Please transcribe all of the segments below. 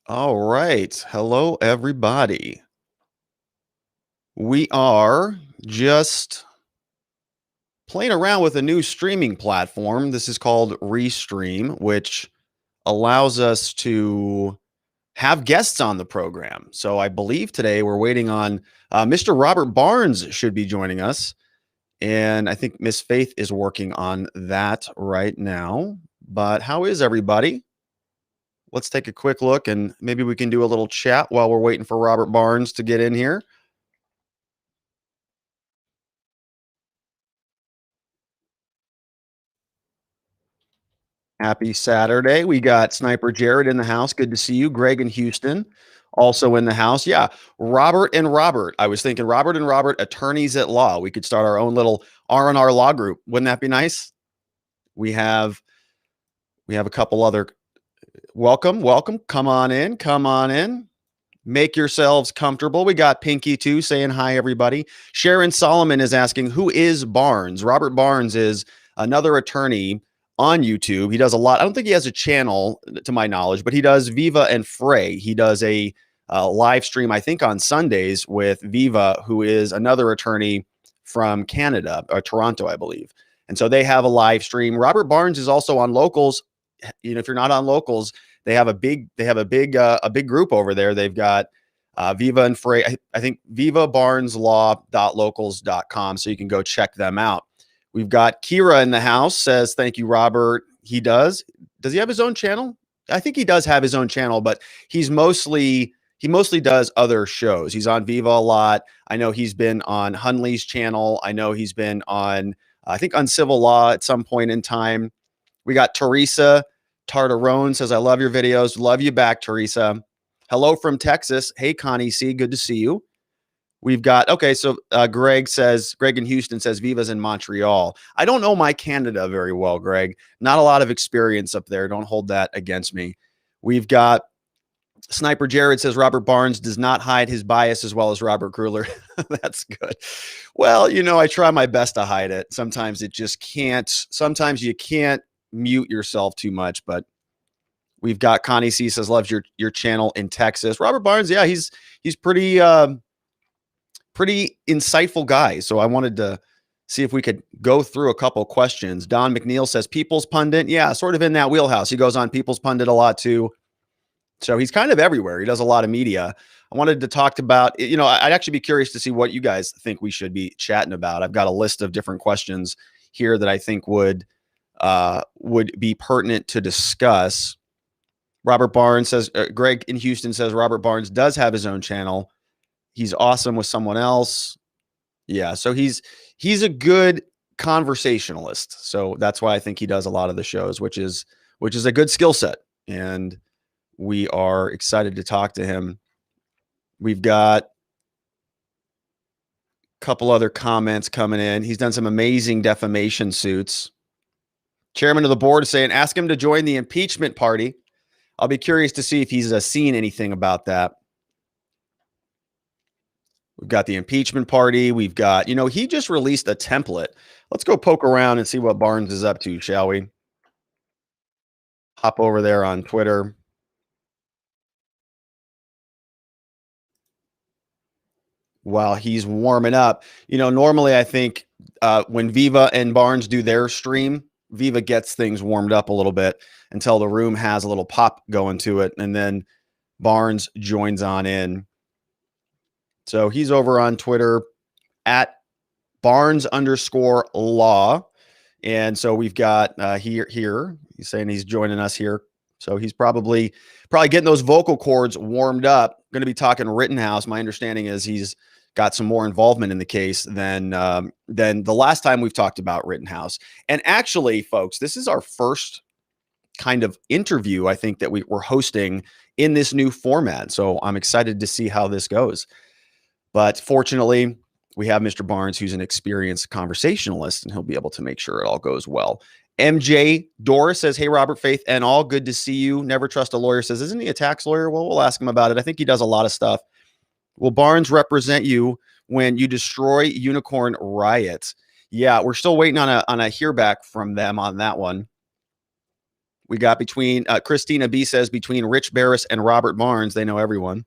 All right. Hello, everybody. We are just playing around with a new streaming platform. This is called Restream, which allows us to have guests on the program. So I believe today we're waiting on Mr. Robert Barnes should be joining us. And I think Miss Faith is working on that right now. But how is everybody? Let's take a quick look and maybe we can do a little chat while we're waiting for Robert Barnes to get in here. Happy Saturday. We got Sniper Jared in the house. Good to see you. Greg in Houston also in the house. Yeah. Robert and Robert. I was thinking Robert and Robert, attorneys at law. We could start our own little R&R law group. Wouldn't that be nice? We have a couple other welcome. Come on in. Come on in. Make yourselves comfortable. We got Pinky too saying hi, everybody. Sharon Solomon is asking, who is Barnes? Robert Barnes is another attorney on YouTube. He does a lot. I don't think he has a channel to my knowledge, but he does Viva and Frey. He does a live stream, I think, on Sundays with Viva, who is another attorney from Canada or Toronto, I believe. And so they have a live stream. Robert Barnes is also on Locals. You know, if you're not on Locals, they have a big group over there. They've got Viva and Frey. I think vivabarneslaw.locals.com. So you can go check them out. We've got Kira in the house, says, thank you, Robert. He does. Does he have his own channel? I think he does have his own channel, but he mostly does other shows. He's on Viva a lot. I know he's been on Hunley's channel. I know he's been on, I think, Uncivil Law at some point in time. We got Teresa Tartarone says, I love your videos. Love you back, Teresa. Hello from Texas. Hey, Connie C. Good to see you. We've got, okay, so Greg in Houston says Viva's in Montreal. I don't know my Canada very well, Greg. Not a lot of experience up there. Don't hold that against me. We've got Sniper Jared says Robert Barnes does not hide his bias as well as Robert Kruller. That's good. Well, you know, I try my best to hide it. Sometimes it just can't. Sometimes you can't mute yourself too much, but we've got Connie C says loves your channel in Texas. Robert Barnes, yeah, he's pretty pretty insightful guy. So I wanted to see if we could go through a couple questions. Don McNeil says People's Pundit. Yeah, sort of in that wheelhouse. He goes on People's Pundit a lot too. So he's kind of everywhere. He does a lot of media. I wanted to talk about, you know, I'd actually be curious to see what you guys think we should be chatting about. I've got a list of different questions here that I think would be pertinent to discuss. Robert Barnes says, Greg in Houston says Robert Barnes does have his own channel. He's awesome with someone else. Yeah, so he's a good conversationalist. So that's why I think he does a lot of the shows, which is a good skill set. And we are excited to talk to him. We've got a couple other comments coming in. He's done some amazing defamation suits. Chairman of the board is saying, ask him to join the impeachment party. I'll be curious to see if he's seen anything about that. We've got the impeachment party. We've got, you know, he just released a template. Let's go poke around and see what Barnes is up to, shall we? Hop over there on Twitter. While he's warming up, you know, normally I think when Viva and Barnes do their stream, Viva gets things warmed up a little bit until the room has a little pop going to it. And then Barnes joins on in. So he's over on Twitter at Barnes_law. And so we've got here, he's saying he's joining us here. So he's probably getting those vocal cords warmed up. Going to be talking Rittenhouse. My understanding is he's got some more involvement in the case than the last time we've talked about Rittenhouse. And actually, folks, this is our first kind of interview, I think, that we're hosting in this new format. So I'm excited to see how this goes. But fortunately, we have Mr. Barnes, who's an experienced conversationalist, and he'll be able to make sure it all goes well. MJ Doris says, hey, Robert, Faith, and all, good to see you. Never trust a lawyer says, isn't he a tax lawyer? Well, we'll ask him about it. I think he does a lot of stuff. Will Barnes represent you when you destroy Unicorn Riot? Yeah, we're still waiting on a hear back from them on that one. We got between Christina B says between Rich Barris and Robert Barnes, they know everyone.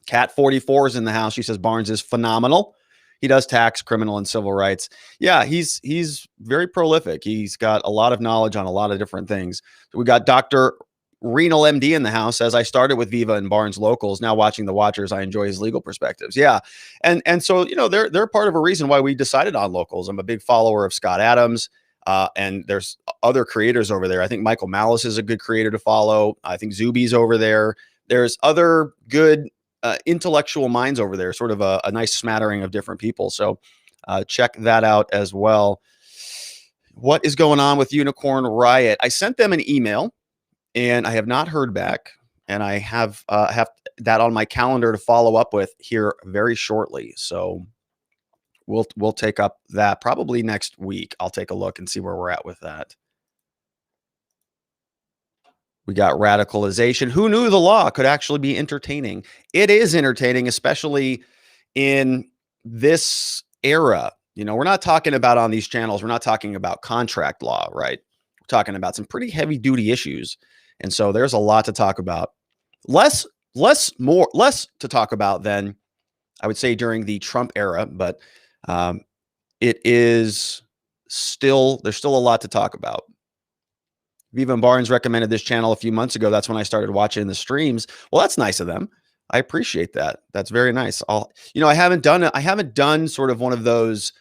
Cat 44 is in the house. She says Barnes is phenomenal. He does tax, criminal, and civil rights. Yeah, he's very prolific. He's got a lot of knowledge on a lot of different things. So we got Dr. Renal MD in the house. Says I started with Viva and Barnes Locals. Now watching the Watchers, I enjoy his legal perspectives. Yeah, and so they're part of a reason why we decided on Locals. I'm a big follower of Scott Adams. And there's other creators over there. I think Michael Malice is a good creator to follow. I think Zuby's over there. There's other good intellectual minds over there, sort of a nice smattering of different people. So check that out as well. What is going on with Unicorn Riot? I sent them an email and I have not heard back. And I have that on my calendar to follow up with here very shortly. So we'll take up that probably next week. I'll take a look and see where we're at with that. We got radicalization. Who knew the law could actually be entertaining? It is entertaining, especially in this era. We're not talking about on these channels. We're not talking about contract law, right? We're talking about some pretty heavy duty issues. And so there's a lot to talk about. Less to talk about than I would say during the Trump era, but there's still a lot to talk about. Viva and Barnes recommended this channel a few months ago. That's when I started watching the streams. Well, that's nice of them. I appreciate that. That's very nice. I haven't done sort of one of those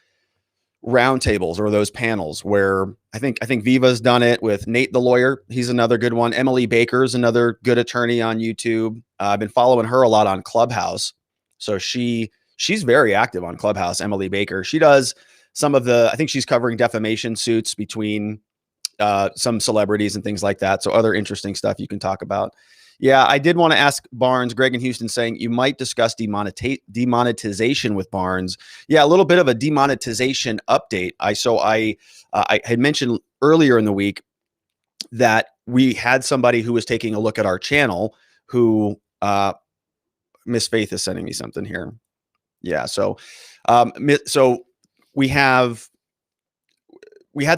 roundtables or those panels where I think Viva's done it with Nate the lawyer. He's another good one. Emily Baker's another good attorney on YouTube. I've been following her a lot on Clubhouse. So she's very active on Clubhouse, Emily Baker. She does some of I think she's covering defamation suits between some celebrities and things like that. So other interesting stuff you can talk about. Yeah, I did want to ask Barnes, Greg in Houston saying you might discuss demonetization with Barnes. Yeah, a little bit of a demonetization update. I had mentioned earlier in the week that we had somebody who was taking a look at our channel who Miss Faith is sending me something here. Yeah, so we had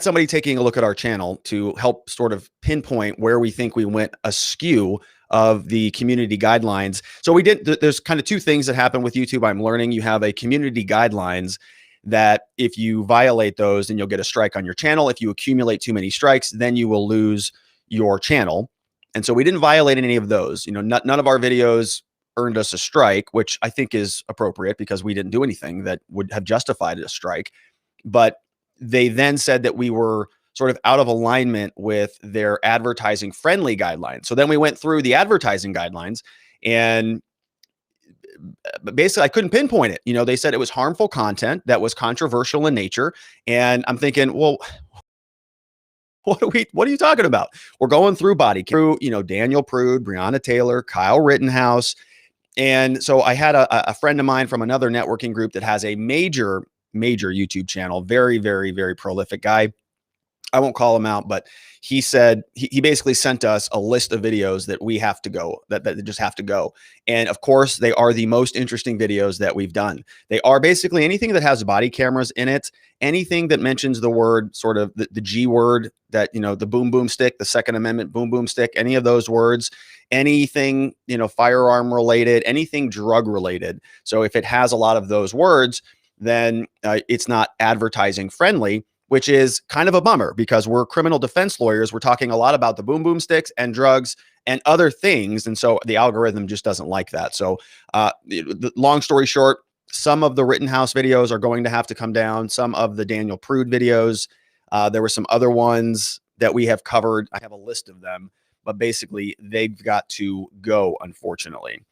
somebody taking a look at our channel to help sort of pinpoint where we think we went askew of the community guidelines. So there's kind of two things that happen with YouTube. I'm learning you have a community guidelines that if you violate those, then you'll get a strike on your channel. If you accumulate too many strikes, then you will lose your channel. And so we didn't violate any of those. None of our videos earned us a strike, which I think is appropriate because we didn't do anything that would have justified a strike. But they then said that we were sort of out of alignment with their advertising friendly guidelines. So then we went through the advertising guidelines and basically I couldn't pinpoint it. They said it was harmful content that was controversial in nature. And I'm thinking, well, what are you talking about? We're going through through Daniel Prude, Breonna Taylor, Kyle Rittenhouse. And so I had a friend of mine from another networking group that has a major YouTube channel, very, very, very prolific guy. I won't call him out, but he said he basically sent us a list of videos that we have to go, that just have to go. And of course, they are the most interesting videos that we've done. They are basically anything that has body cameras in it, anything that mentions the word, sort of the G word, that, the boom, boom stick, the Second Amendment, boom, boom stick, any of those words, anything, firearm related, anything drug related. So if it has a lot of those words, then it's not advertising friendly, which is kind of a bummer because we're criminal defense lawyers. We're talking a lot about the boom boom sticks and drugs and other things. And so the algorithm just doesn't like that. So the long story short, some of the Rittenhouse videos are going to have to come down. Some of the Daniel Prude videos, there were some other ones that we have covered. I have a list of them, but basically they've got to go, unfortunately.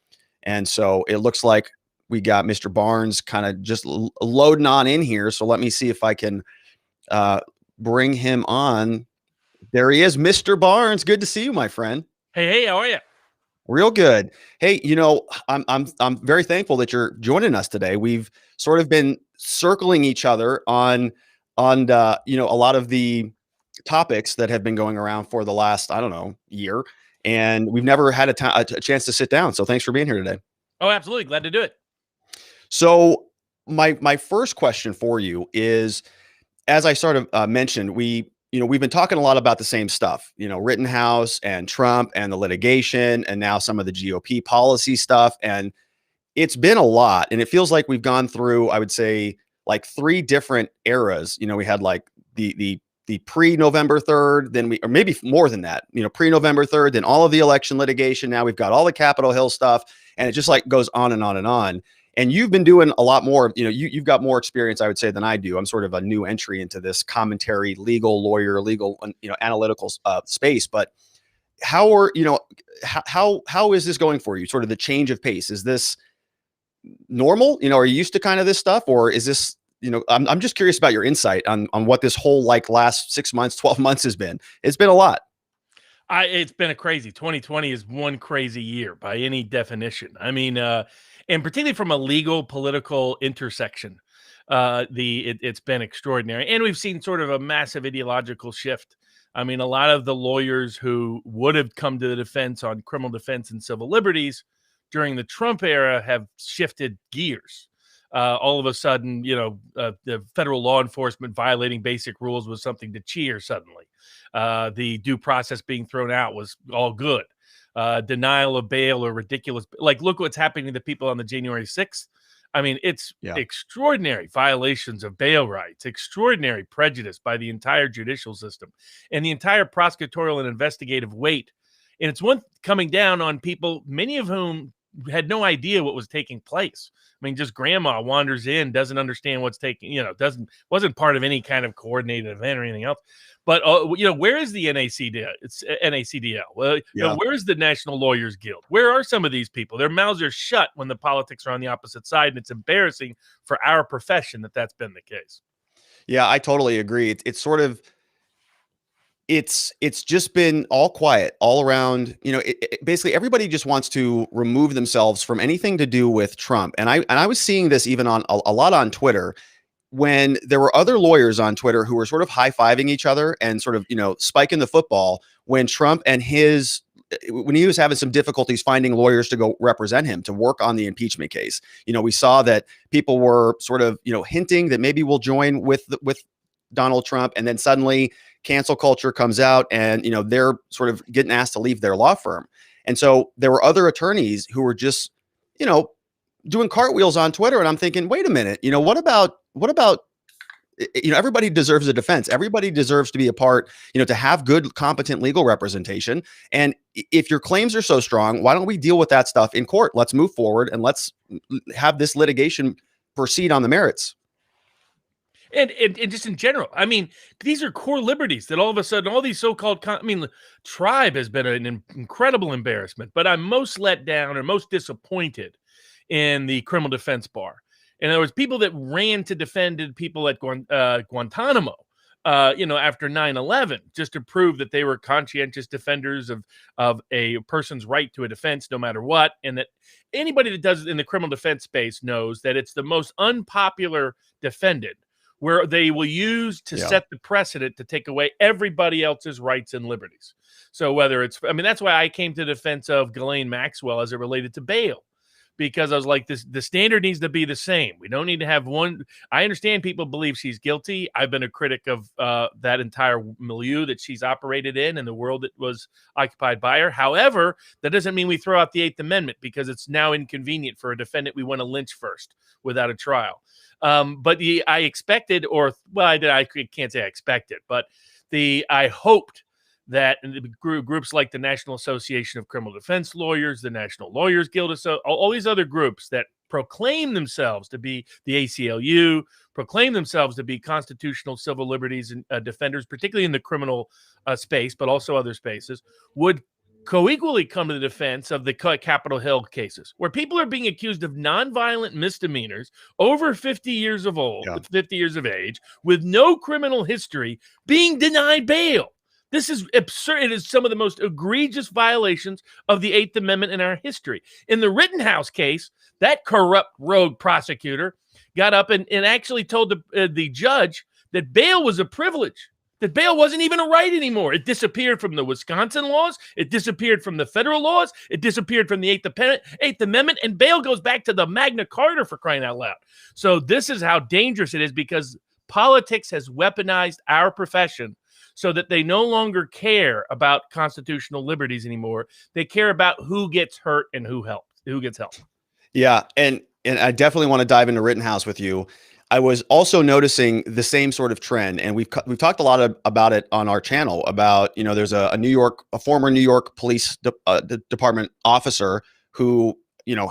And so it looks like we got Mr. Barnes kind of just loading on in here. So let me see if I can bring him on. There he is, Mr. Barnes. Good to see you, my friend. Hey, how are you? Real good. Hey, I'm very thankful that you're joining us today. We've sort of been circling each other on a lot of the topics that have been going around for the last, I don't know, year, and we've never had a chance to sit down. So thanks for being here today. Oh, absolutely. Glad to do it. So my first question for you is, as I sort of mentioned, we we've been talking a lot about the same stuff, Rittenhouse and Trump and the litigation and now some of the GOP policy stuff. And it's been a lot. And it feels like we've gone through, I would say, like 3 different eras. We had like the pre-November 3rd, then or maybe more than that, pre-November 3rd, then all of the election litigation. Now we've got all the Capitol Hill stuff, and it just like goes on and on and on. And you've been doing a lot more, you've got more experience, I would say, than I do. I'm sort of a new entry into this commentary, legal, analytical space. But how is this going for you? Sort of the change of pace. Is this normal? Are you used to kind of this stuff, or is this, I'm just curious about your insight on what this whole like last 6 months, 12 months has been. It's been a lot. It's been a crazy 2020 is one crazy year by any definition. I mean, and particularly from a legal political intersection, it's been extraordinary. And we've seen sort of a massive ideological shift. I mean, a lot of the lawyers who would have come to the defense on criminal defense and civil liberties during the Trump era have shifted gears. All of a sudden, the federal law enforcement violating basic rules was something to cheer suddenly. The due process being thrown out was all good. Denial of bail or ridiculous. Like, look what's happening to the people on the January 6th. I mean, it's extraordinary violations of bail rights, extraordinary prejudice by the entire judicial system and the entire prosecutorial and investigative weight. And it's one coming down on people, many of whom had no idea what was taking place. I mean, just grandma wanders in, doesn't understand what's taking, wasn't part of any kind of coordinated event or anything else. But, where is the NACDL? It's NACDL. Well, where is the National Lawyers Guild? Where are some of these people? Their mouths are shut when the politics are on the opposite side. And it's embarrassing for our profession that that's been the case. Yeah, I totally agree. It's sort of, it's just been all quiet all around. Basically everybody just wants to remove themselves from anything to do with Trump. And I was seeing this even on a lot on Twitter, when there were other lawyers on Twitter who were sort of high-fiving each other and sort of, spiking the football when Trump and when he was having some difficulties finding lawyers to go represent him, to work on the impeachment case. We saw that people were sort of, hinting that maybe we'll join with Donald Trump, and then suddenly cancel culture comes out and, they're sort of getting asked to leave their law firm. And so there were other attorneys who were just, doing cartwheels on Twitter. And I'm thinking, wait a minute, what about, everybody deserves a defense. Everybody deserves to be a part, to have good, competent legal representation. And if your claims are so strong, why don't we deal with that stuff in court? Let's move forward and let's have this litigation proceed on the merits. And just in general, I mean, these are core liberties that all of a sudden, all these so-called, Tribe has been an incredible embarrassment, but I'm most let down or most disappointed in the criminal defense bar. In other words, people that ran to defend people at Guantanamo, after 9/11, just to prove that they were conscientious defenders of a person's right to a defense, no matter what. And that anybody that does it in the criminal defense space knows that it's the most unpopular defendant, where they will use to set the precedent to take away everybody else's rights and liberties. So whether it's, that's why I came to the defense of Ghislaine Maxwell as it related to bail, because I was like, the standard needs to be the same. We don't need to have one. I understand people believe she's guilty. I've been a critic of that entire milieu that she's operated in and the world that was occupied by her. However, that doesn't mean we throw out the 8th Amendment because it's now inconvenient for a defendant we want to lynch first without a trial. But I expected, I can't say I expected, but I hoped that groups like the National Association of Criminal Defense Lawyers, the National Lawyers Guild, all these other groups that proclaim themselves to be the ACLU, proclaim themselves to be constitutional civil liberties and defenders, particularly in the criminal space, but also other spaces, would co-equally come to the defense of the Capitol Hill cases, where people are being accused of nonviolent misdemeanors over 50 years of old, 50 years of age, with no criminal history, being denied bail. This is absurd. It is some of the most egregious violations of the 8th Amendment in our history. In the Rittenhouse case, that corrupt rogue prosecutor got up and actually told the judge that bail was a privilege, that bail wasn't even a right anymore. It disappeared from the Wisconsin laws. It disappeared from the federal laws. It disappeared from the 8th Amendment, and bail goes back to the Magna Carta, for crying out loud. So this is how dangerous it is, because politics has weaponized our profession so that they no longer care about constitutional liberties anymore. They care about who gets hurt and who gets help. Yeah, and I definitely want to dive into Rittenhouse with you. I was also noticing the same sort of trend, and we've talked a lot about it on our channel. About, there's a former New York Police Department officer who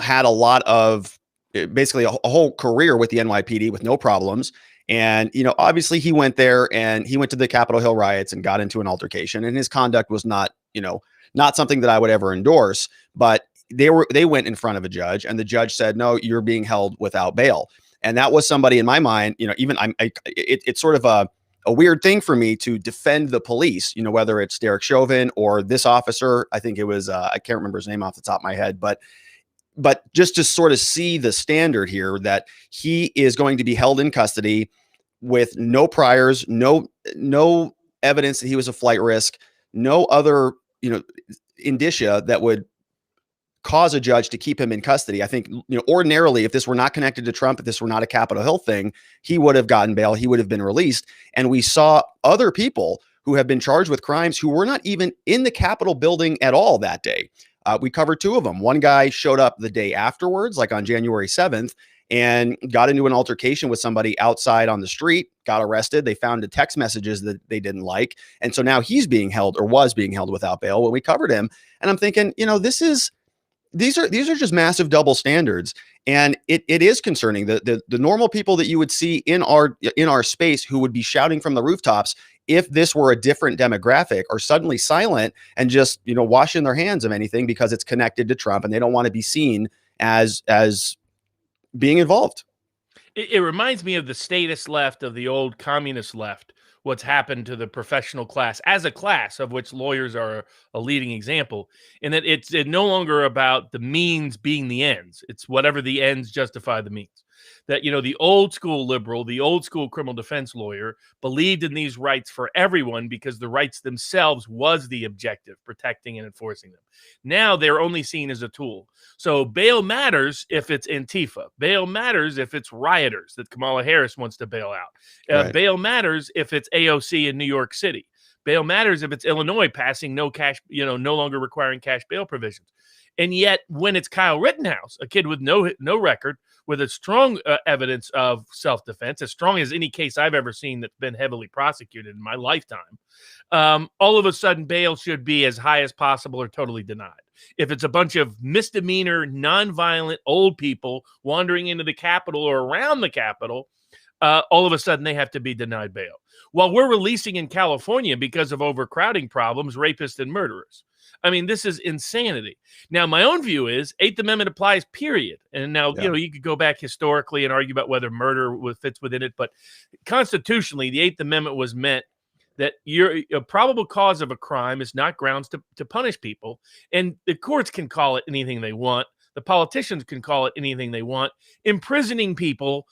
had a lot of basically a whole career with the NYPD with no problems, and obviously he went there and he went to the Capitol Hill riots and got into an altercation, and his conduct was not something that I would ever endorse, but they went in front of a judge, and the judge said, no, you're being held without bail. And that was somebody in my mind, even it's sort of a weird thing for me to defend the police, whether it's Derek Chauvin or this officer. I think it was, I can't remember his name off the top of my head, but just to sort of see the standard here that he is going to be held in custody with no priors, no evidence that he was a flight risk, no other, indicia that would cause a judge to keep him in custody. I think, ordinarily, if this were not connected to Trump, if this were not a Capitol Hill thing, he would have gotten bail. He would have been released. And we saw other people who have been charged with crimes who were not even in the Capitol building at all that day. We covered two of them. One guy showed up the day afterwards, like on January 7th, and got into an altercation with somebody outside on the street, got arrested. They found the text messages that they didn't like. And so now he's being held, or was being held, without bail when we covered him. And I'm thinking, these are just massive double standards, and it is concerning. The normal people that you would see in our space who would be shouting from the rooftops if this were a different demographic are suddenly silent and just washing their hands of anything because it's connected to Trump, and they don't want to be seen as being involved. It reminds me of the statist left, of the old communist left, what's happened to the professional class as a class, of which lawyers are a leading example, in that it's no longer about the means being the ends. It's whatever the ends justify the means. That, the old school liberal, the old school criminal defense lawyer believed in these rights for everyone because the rights themselves was the objective, protecting and enforcing them. Now they're only seen as a tool. So bail matters if it's Antifa. Bail matters if it's rioters that Kamala Harris wants to bail out. Right. Bail matters if it's AOC in New York City. Bail matters if it's Illinois passing no longer requiring cash bail provisions. And yet, when it's Kyle Rittenhouse, a kid with no record, with a strong evidence of self-defense, as strong as any case I've ever seen that's been heavily prosecuted in my lifetime, all of a sudden bail should be as high as possible or totally denied. If it's a bunch of misdemeanor, nonviolent old people wandering into the Capitol or around the Capitol, all of a sudden they have to be denied bail. While we're releasing in California, because of overcrowding problems, rapists and murderers. I mean, this is insanity. Now, my own view is Eighth Amendment applies, period. And now, you could go back historically and argue about whether murder fits within it. But constitutionally, the Eighth Amendment was meant that a probable cause of a crime is not grounds to punish people. And the courts can call it anything they want. The politicians can call it anything they want. Imprisoning people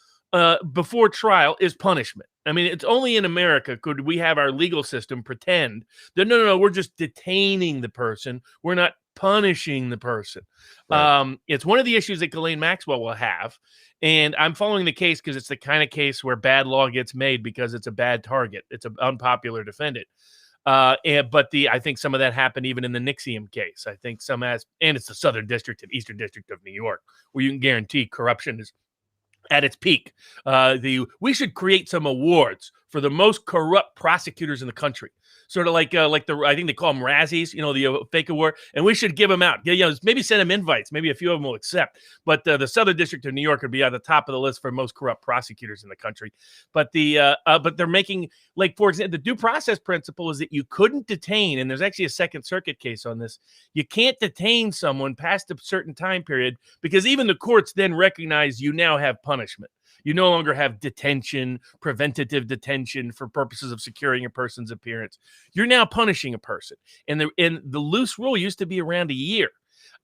before trial is punishment. I mean, it's only in America could we have our legal system pretend that no, we're just detaining the person. We're not punishing the person. Right. It's one of the issues that Ghislaine Maxwell will have. And I'm following the case because it's the kind of case where bad law gets made because it's a bad target. It's an unpopular defendant. I think some of that happened even in the Nixium case. I think and it's the Southern District and Eastern District of New York, where you can guarantee corruption is at its peak. We should create some awards for the most corrupt prosecutors in the country. Sort of like I think they call them Razzies, the fake award, and we should give them out. Maybe send them invites. Maybe a few of them will accept. But the Southern District of New York would be at the top of the list for most corrupt prosecutors in the country. But but they're making, like, for example, the due process principle is that you couldn't detain, and there's actually a Second Circuit case on this. You can't detain someone past a certain time period because even the courts then recognize you now have punishment. You no longer have detention, preventative detention for purposes of securing a person's appearance. You're now punishing a person. And the loose rule used to be around a year.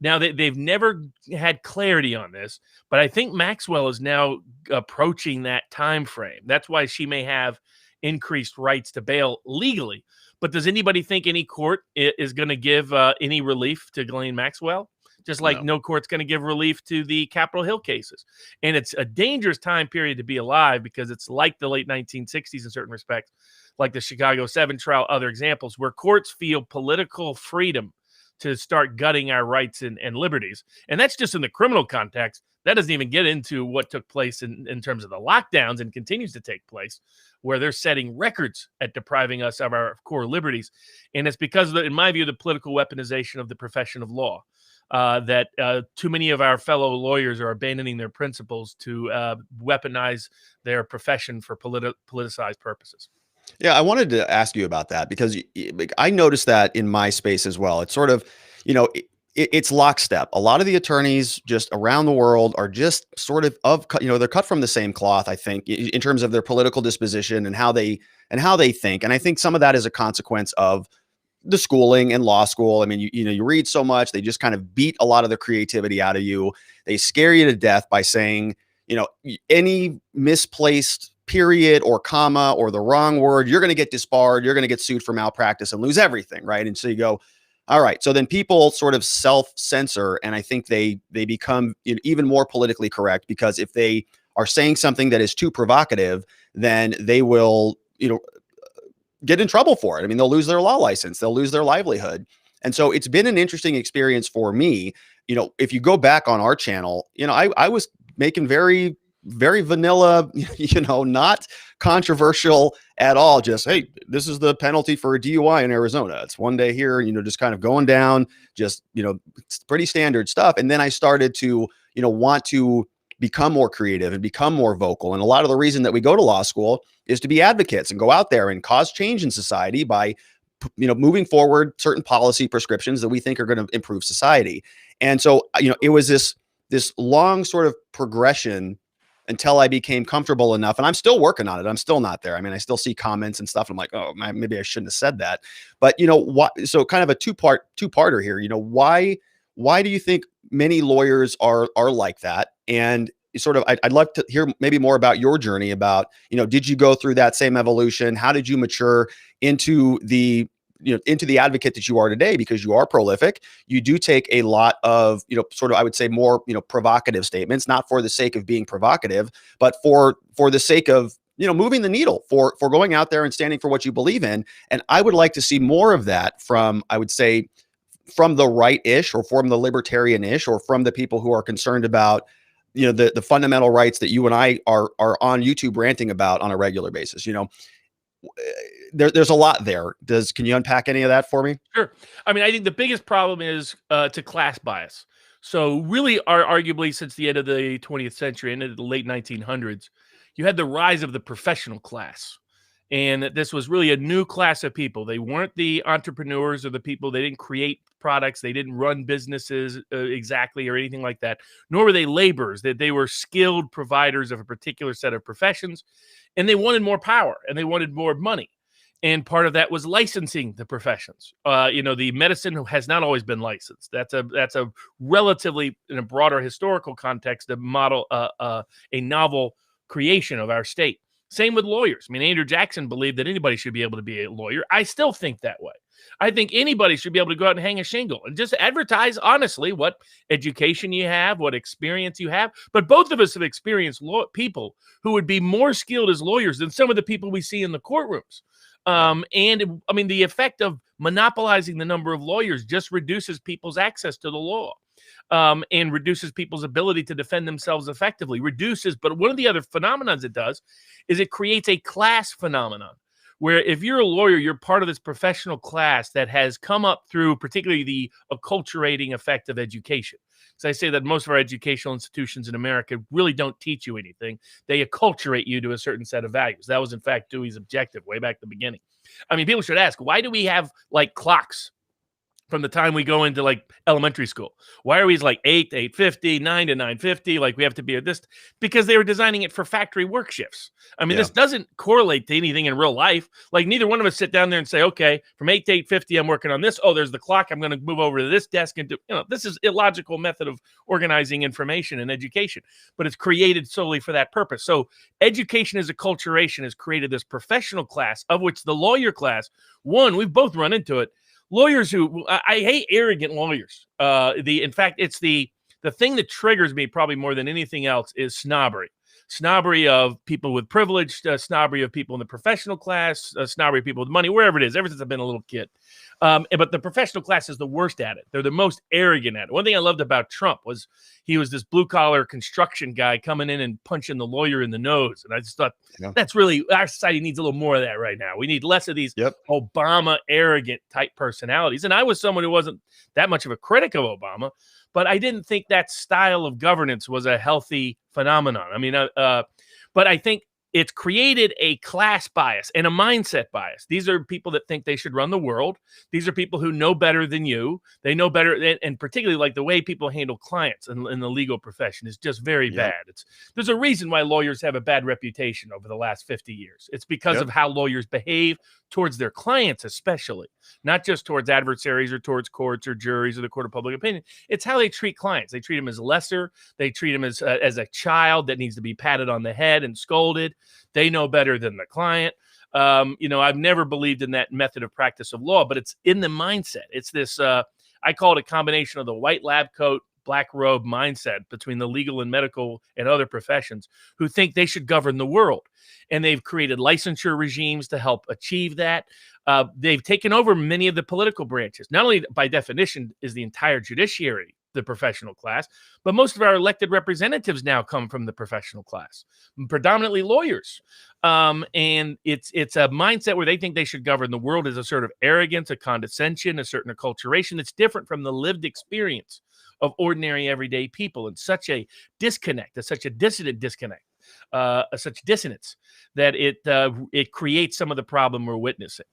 Now, they've never had clarity on this, but I think Maxwell is now approaching that time frame. That's why she may have increased rights to bail legally. But does anybody think any court is going to give any relief to Ghislaine Maxwell? just like No. no court's going to give relief to the Capitol Hill cases. And it's a dangerous time period to be alive, because it's like the late 1960s in certain respects, like the Chicago 7 trial, other examples, where courts feel political freedom to start gutting our rights and liberties. And that's just in the criminal context. That doesn't even get into what took place in terms of the lockdowns and continues to take place, where they're setting records at depriving us of our core liberties. And it's because of, in my view, the political weaponization of the profession of law, that too many of our fellow lawyers are abandoning their principles to weaponize their profession for politicized purposes. Yeah, I wanted to ask you about that because I noticed that in my space as well. It's sort of, it's lockstep. A lot of the attorneys just around the world are just sort of, they're cut from the same cloth, I think, in terms of their political disposition and how they think. And I think some of that is a consequence of the schooling and law school. I mean, you read so much, they just kind of beat a lot of the creativity out of you. They scare you to death by saying, any misplaced period or comma or the wrong word, you're going to get disbarred, you're going to get sued for malpractice and lose everything, right? And so you go, all right. So then people sort of self-censor, and I think they become even more politically correct, because if they are saying something that is too provocative, then they will, get in trouble for it. I mean, they'll lose their law license, they'll lose their livelihood. And so it's been an interesting experience for me. If you go back on our channel, I was making very, very vanilla, not controversial at all. Just, hey, this is the penalty for a DUI in Arizona. It's 1 day here, just kind of going down, just, it's pretty standard stuff. And then I started to, want to become more creative and become more vocal. And a lot of the reason that we go to law school is to be advocates and go out there and cause change in society by, moving forward certain policy prescriptions that we think are going to improve society. And so, it was this long sort of progression until I became comfortable enough, and I'm still working on it. I'm still not there. I mean, I still see comments and stuff. And I'm like, oh, maybe I shouldn't have said that. But what? So kind of a two-parter here. Why do you think many lawyers are like that? And sort of, I'd love to hear maybe more about your journey. About did you go through that same evolution? How did you mature into the advocate that you are today? Because you are prolific. You do take a lot of, sort of, I would say more, provocative statements, not for the sake of being provocative, but for the sake of, moving the needle, for going out there and standing for what you believe in. And I would like to see more of that from, I would say, from the right-ish, or from the libertarian-ish, or from the people who are concerned about, the fundamental rights that you and I are on YouTube ranting about on a regular basis. There's a lot there. Can you unpack any of that for me? Sure. I mean, I think the biggest problem is to class bias. So really, arguably, since the end of the 20th century, into the late 1900s, you had the rise of the professional class. And this was really a new class of people. They weren't the entrepreneurs or the people, they didn't create products, they didn't run businesses exactly or anything like that, nor were they laborers. That they were skilled providers of a particular set of professions, and they wanted more power and they wanted more money. And part of that was licensing the professions. The medicine has not always been licensed. That's a relatively, in a broader historical context, a model, a novel creation of our state. Same with lawyers. I mean, Andrew Jackson believed that anybody should be able to be a lawyer. I still think that way. I think anybody should be able to go out and hang a shingle and just advertise honestly what education you have, what experience you have. But both of us have experienced people who would be more skilled as lawyers than some of the people we see in the courtrooms. And I mean, the effect of monopolizing the number of lawyers just reduces people's access to the law. And reduces people's ability to defend themselves effectively. But one of the other phenomena it does is it creates a class phenomenon, where if you're a lawyer, you're part of this professional class that has come up through particularly the acculturating effect of education. So I say that most of our educational institutions in America really don't teach you anything. They acculturate you to a certain set of values. That was, in fact, Dewey's objective way back at the beginning. I mean, people should ask, why do we have like clocks from the time we go into like elementary school? Why are we like 8 to 8:50, 9 to 9:50? Like we have to be at this, because they were designing it for factory work shifts. I mean, This doesn't correlate to anything in real life. Like neither one of us sit down there and say, okay, from 8 to 8:50, I'm working on this. Oh, there's the clock. I'm going to move over to this desk and do, this is illogical method of organizing information and education, but it's created solely for that purpose. So education as acculturation has created this professional class, of which the lawyer class, one, we've both run into it. lawyers who I hate arrogant lawyers. In fact, it's the thing that triggers me probably more than anything else is snobbery. Snobbery of people with privilege, snobbery of people in the professional class, snobbery of people with money, wherever it is, ever since I've been a little kid. But the professional class is the worst at it. They're the most arrogant at it. One thing I loved about Trump was he was this blue-collar construction guy coming in and punching the lawyer in the nose. And I just thought, that's really, our society needs a little more of that right now. We need less of these Obama arrogant type personalities. And I was someone who wasn't that much of a critic of Obama, but I didn't think that style of governance was a healthy phenomenon. I mean, but I think it's created a class bias and a mindset bias. These are people that think they should run the world. These are people who know better than you. They know better, and particularly like the way people handle clients in the legal profession is just very bad. There's a reason why lawyers have a bad reputation over the last 50 years. It's because of how lawyers behave towards their clients, especially, not just towards adversaries or towards courts or juries or the court of public opinion. It's how they treat clients. They treat them as lesser. They treat them as a child that needs to be patted on the head and scolded. They know better than the client. I've never believed in that method of practice of law, but it's in the mindset. It's this, I call it a combination of the white lab coat, black robe mindset between the legal and medical and other professions who think they should govern the world. And they've created licensure regimes to help achieve that. They've taken over many of the political branches. Not only by definition is the entire judiciary the professional class, but most of our elected representatives now come from the professional class, predominantly lawyers. And it's a mindset where they think they should govern the world as a sort of arrogance, a condescension, a certain acculturation that's different from the lived experience of ordinary everyday people, and such a disconnect, such a dissident disconnect, such dissonance that it creates some of the problem we're witnessing.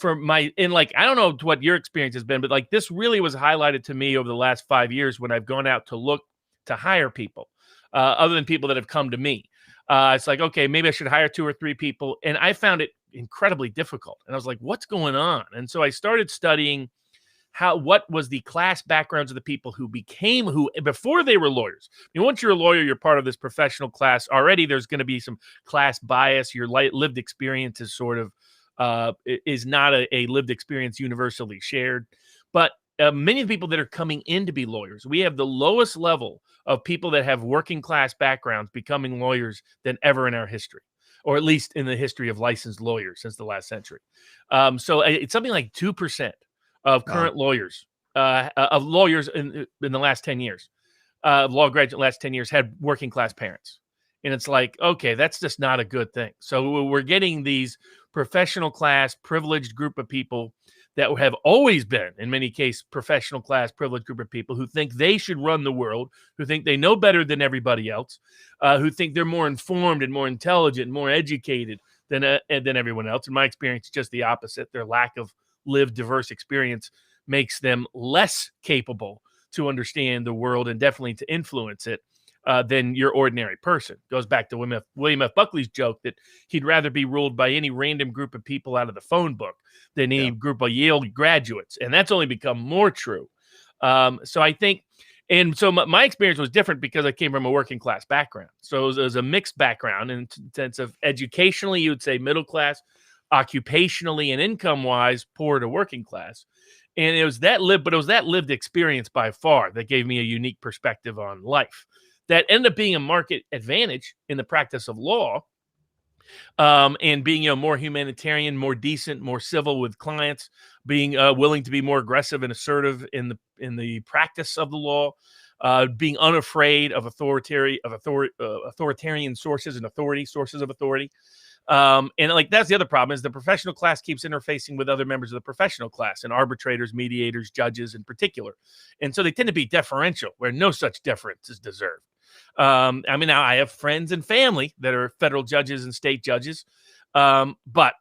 I don't know what your experience has been, but like this really was highlighted to me over the last 5 years when I've gone out to look to hire people, other than people that have come to me. It's like, okay, maybe I should hire 2 or 3 people. And I found it incredibly difficult. And I was like, what's going on? And so I started studying what was the class backgrounds of the people who before they were lawyers. I mean, once you're a lawyer, you're part of this professional class already. There's going to be some class bias. Your lived experience is sort of, is not a lived experience universally shared. But many of the people that are coming in to be lawyers, we have the lowest level of people that have working class backgrounds becoming lawyers than ever in our history, or at least in the history of licensed lawyers since the last century. So it's something like 2% of current lawyers, of lawyers in the last 10 years, law graduate last 10 years had working class parents. And it's like, okay, that's just not a good thing. So we're getting these professional class privileged group of people that have always been, in many cases, professional class privileged group of people who think they should run the world, who think they know better than everybody else, who think they're more informed and more intelligent and more educated than everyone else. In my experience, it's just the opposite. Their lack of lived diverse experience makes them less capable to understand the world and definitely to influence it than your ordinary person. Goes back to William F. Buckley's joke that he'd rather be ruled by any random group of people out of the phone book than any group of Yale graduates. And that's only become more true. So I think, and so my experience was different because I came from a working class background. So it was a mixed background in the sense of educationally, you would say middle class, occupationally and income wise, poor to working class. And it was that lived experience by far that gave me a unique perspective on life that ended up being a market advantage in the practice of law, and being more humanitarian, more decent, more civil with clients, being willing to be more aggressive and assertive in the practice of the law, being unafraid of authoritarian sources and sources of authority. And like that's the other problem is the professional class keeps interfacing with other members of the professional class and arbitrators, mediators, judges in particular. And so they tend to be deferential where no such deference is deserved. Now I have friends and family that are federal judges and state judges. But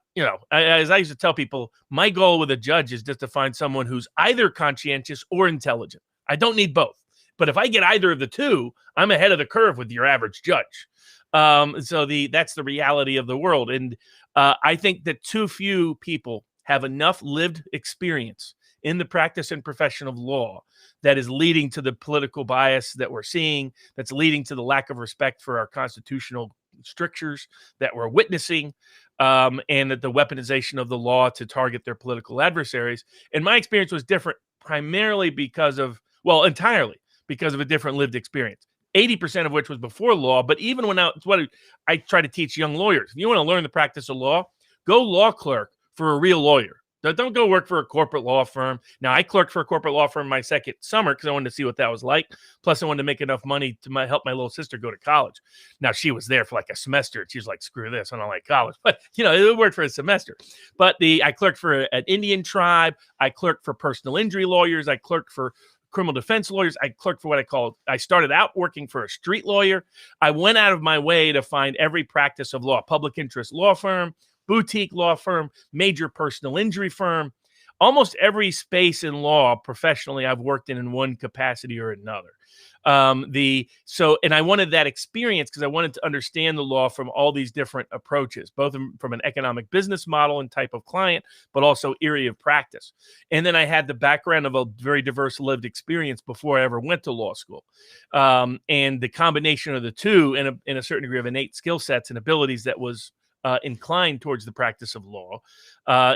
as I used to tell people, my goal with a judge is just to find someone who's either conscientious or intelligent. I don't need both. But if I get either of the two, I'm ahead of the curve with your average judge. So that's the reality of the world. And I think that too few people have enough lived experience in the practice and profession of law that is leading to the political bias that we're seeing, that's leading to the lack of respect for our constitutional strictures that we're witnessing. and that the weaponization of the law to target their political adversaries. And my experience was different primarily entirely because of a different lived experience. 80% of which was before law, but even it's what I try to teach young lawyers. If you want to learn the practice of law, go law clerk for a real lawyer. Don't go work for a corporate law firm. Now, I clerked for a corporate law firm my second summer because I wanted to see what that was like. Plus, I wanted to make enough money to help my little sister go to college. Now, she was there for like a semester. And she was like, screw this, I don't like college. But, it worked for a semester. But I clerked for an Indian tribe. I clerked for personal injury lawyers. I clerked for criminal defense lawyers. I clerked for I started out working for a street lawyer. I went out of my way to find every practice of law, public interest law firm, boutique law firm, major personal injury firm. Almost every space in law professionally I've worked in one capacity or another. And I wanted that experience because I wanted to understand the law from all these different approaches, both from an economic business model and type of client, but also area of practice. And then I had the background of a very diverse lived experience before I ever went to law school. And the combination of the two in a certain degree of innate skill sets and abilities that was inclined towards the practice of law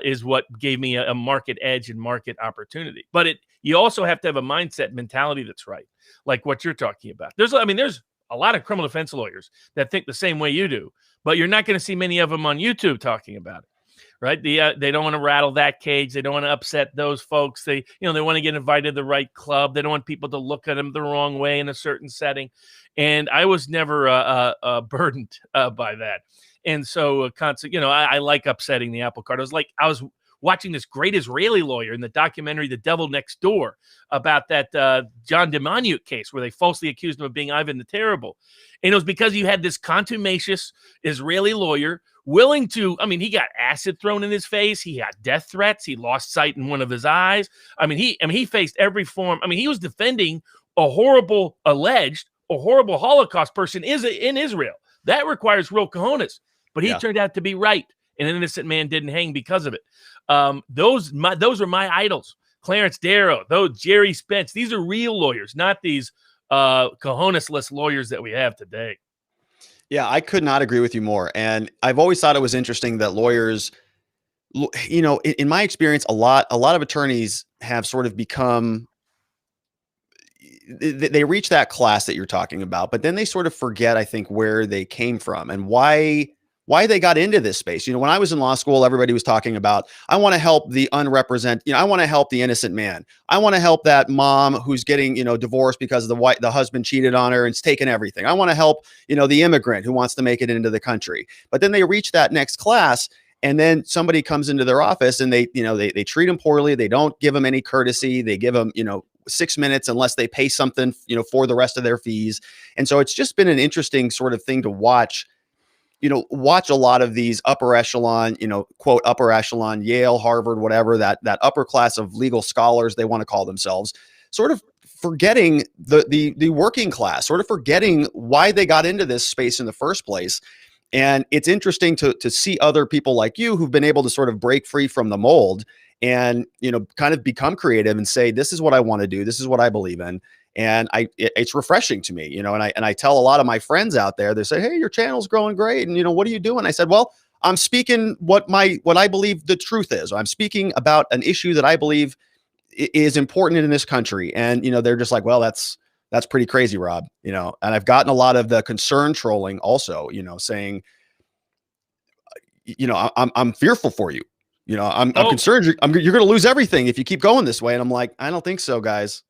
is what gave me a market edge and market opportunity. But you also have to have a mindset mentality that's right, like what you're talking about. There's a lot of criminal defense lawyers that think the same way you do, but you're not going to see many of them on YouTube talking about it. Right? They don't want to rattle that cage. They don't want to upset those folks. They want to get invited to the right club. They don't want people to look at them the wrong way in a certain setting. And I was never burdened by that. And so, I like upsetting the apple cart. I was watching this great Israeli lawyer in the documentary "The Devil Next Door" about that John DeMoniuk case where they falsely accused him of being Ivan the Terrible. And it was because you had this contumacious Israeli lawyer willing to, he got acid thrown in his face. He had death threats. He lost sight in one of his eyes. He faced every form. He was defending a horrible Holocaust person in Israel. That requires real cojones. But he turned out to be right. And an innocent man didn't hang because of it. Those are my idols. Clarence Darrow, Jerry Spence. These are real lawyers, not these cojones-less lawyers that we have today. Yeah, I could not agree with you more. And I've always thought it was interesting that lawyers, in my experience, a lot of attorneys have sort of become, they reach that class that you're talking about, but then they sort of forget, I think, where they came from and why they got into this space. When I was in law school, everybody was talking about, I want to help the unrepresented, I want to help the innocent man. I want to help that mom who's getting, divorced because the husband cheated on her and it's taken everything. I want to help, the immigrant who wants to make it into the country. But then they reach that next class and then somebody comes into their office and they treat them poorly. They don't give them any courtesy. They give them, 6 minutes unless they pay something, for the rest of their fees. And so it's just been an interesting sort of thing to watch a lot of these upper echelon, quote, upper echelon, Yale, Harvard, whatever, that upper class of legal scholars they want to call themselves, sort of forgetting the working class, sort of forgetting why they got into this space in the first place. And it's interesting to see other people like you who've been able to sort of break free from the mold and, kind of become creative and say, this is what I want to do. This is what I believe in. And it's refreshing to me, and I tell a lot of my friends out there, they say, hey, your channel's growing great. And, what are you doing? I said, well, I'm speaking what I believe the truth is. I'm speaking about an issue that I believe is important in this country. And, they're just like, well, that's pretty crazy, Rob, and I've gotten a lot of the concern trolling also, saying, I'm fearful for you. I'm concerned you're going to lose everything if you keep going this way. And I'm like, I don't think so, guys.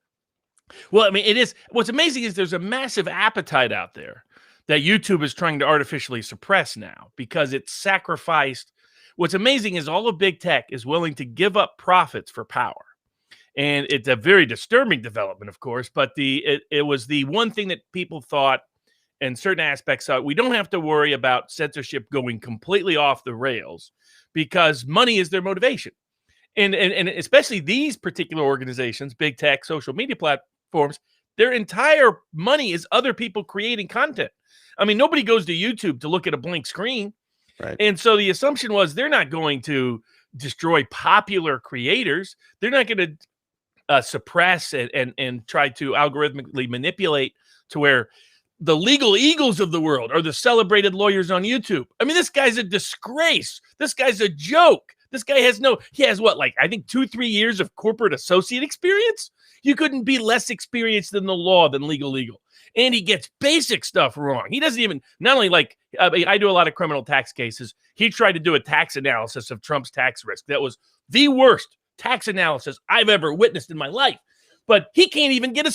Well, it is. What's amazing is there's a massive appetite out there that YouTube is trying to artificially suppress now because it's sacrificed. What's amazing is all of big tech is willing to give up profits for power. And it's a very disturbing development, of course, but it was the one thing that people thought in certain aspects of, we don't have to worry about censorship going completely off the rails because money is their motivation. And especially these particular organizations, big tech, social media platforms, their entire money is other people creating content. Nobody goes to YouTube to look at a blank screen. Right. And so the assumption was they're not going to destroy popular creators. They're not going to suppress and try to algorithmically manipulate to where the legal eagles of the world are the celebrated lawyers on YouTube. I mean, this guy's a disgrace. This guy's a joke. This guy he has what, like, I think 2-3 years of corporate associate experience? You couldn't be less experienced in the law than legal eagle. And he gets basic stuff wrong. He doesn't even, not only like, I do a lot of criminal tax cases. He tried to do a tax analysis of Trump's tax risk. That was the worst tax analysis I've ever witnessed in my life. But he can't even get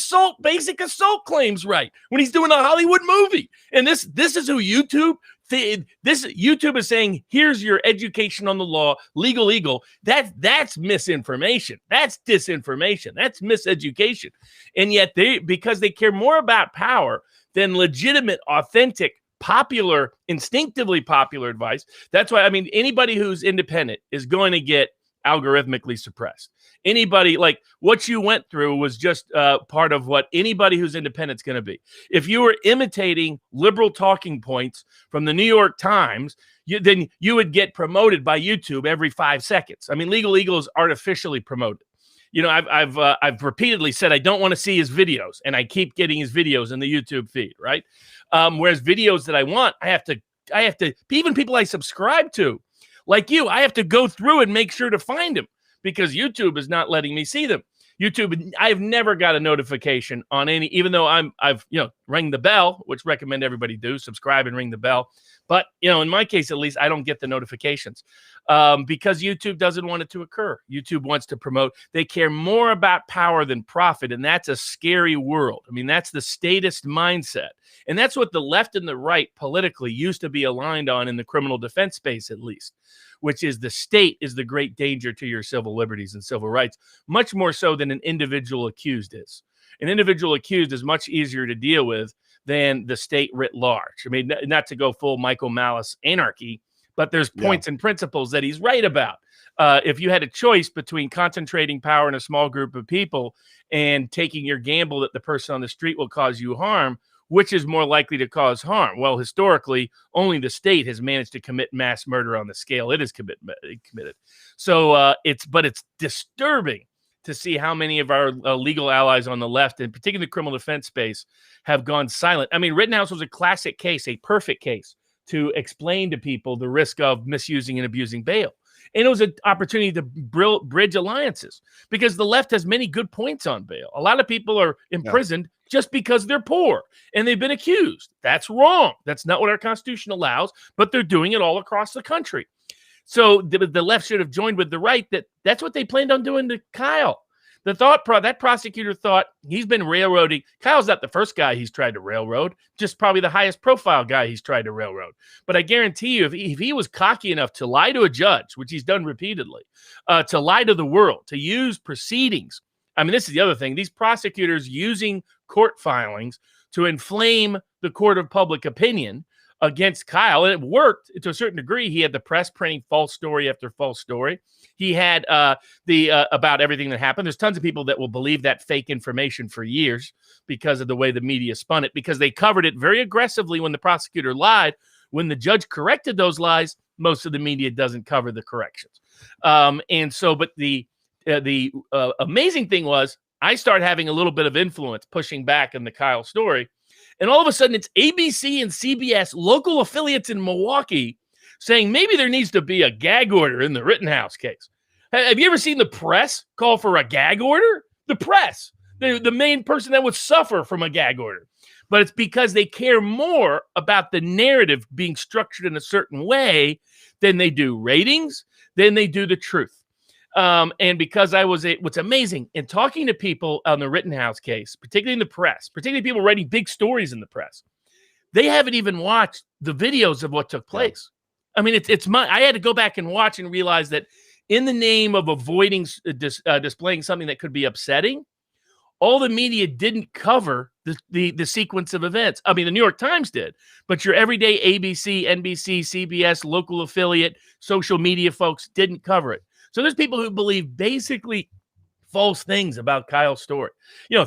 basic assault claims right when he's doing a Hollywood movie. And this is who YouTube is saying, here's your education on the law, legal eagle. That's misinformation. That's disinformation. That's miseducation. And yet because they care more about power than legitimate, authentic, popular, instinctively popular advice. That's why, I mean, anybody who's independent is going to get algorithmically suppressed. Anybody, like what you went through was just part of what anybody who's independent is going to be. If you were imitating liberal talking points from the New York Times, then you would get promoted by YouTube every 5 seconds. I mean, Legal Eagle is artificially promoted. You know, I've repeatedly said I don't want to see his videos, and I keep getting his videos in the YouTube feed, right? Whereas videos that I want, I have to even people I subscribe to, like you, I have to go through and make sure to find them because YouTube is not letting me see them. YouTube, I've never got a notification on any, even though I've rang the bell, which recommend everybody do, subscribe and ring the bell. But, in my case, at least, I don't get the notifications because YouTube doesn't want it to occur. YouTube wants to promote. They care more about power than profit, and that's a scary world. I mean, that's the statist mindset. And that's what the left and the right politically used to be aligned on in the criminal defense space, at least, which is the state is the great danger to your civil liberties and civil rights, much more so than an individual accused is. An individual accused is much easier to deal with than the state writ large. I mean, not to go full Michael Malice anarchy, but there's points and principles that he's right about. If you had a choice between concentrating power in a small group of people and taking your gamble that the person on the street will cause you harm, which is more likely to cause harm? Well, historically, only the state has managed to commit mass murder on the scale it has committed. So it's disturbing to see how many of our legal allies on the left, and particularly the criminal defense space, have gone silent. I mean, Rittenhouse was a classic case, a perfect case to explain to people the risk of misusing and abusing bail. And it was an opportunity to bridge alliances because the left has many good points on bail. A lot of people are imprisoned just because they're poor and they've been accused. That's wrong. That's not what our Constitution allows, but they're doing it all across the country. So the left should have joined with the right. That's what they planned on doing to Kyle. That prosecutor thought he's been railroading. Kyle's not the first guy he's tried to railroad, just probably the highest profile guy he's tried to railroad. But I guarantee you, if he was cocky enough to lie to a judge, which he's done repeatedly, to lie to the world, to use proceedings. I mean, this is the other thing. These prosecutors using court filings to inflame the court of public opinion against Kyle, and it worked to a certain degree. He had the press printing false story after false story. He had about everything that happened. There's tons of people that will believe that fake information for years because of the way the media spun it, because they covered it very aggressively when the prosecutor lied. When the judge corrected those lies, most of the media doesn't cover the corrections. But the amazing thing was I started having a little bit of influence pushing back on the Kyle story. And all of a sudden, it's ABC and CBS, local affiliates in Milwaukee, saying maybe there needs to be a gag order in the Rittenhouse case. Have you ever seen the press call for a gag order? The press, the main person that would suffer from a gag order. But it's because they care more about the narrative being structured in a certain way than they do ratings, than they do the truth. And because what's amazing in talking to people on the Rittenhouse case, particularly in the press, particularly people writing big stories in the press, they haven't even watched the videos of what took place. I mean, I had to go back and watch and realize that in the name of avoiding displaying something that could be upsetting, all the media didn't cover the sequence of events. I mean, the New York Times did, but your everyday ABC, NBC, CBS, local affiliate, social media folks didn't cover it. So there's people who believe basically false things about Kyle's story.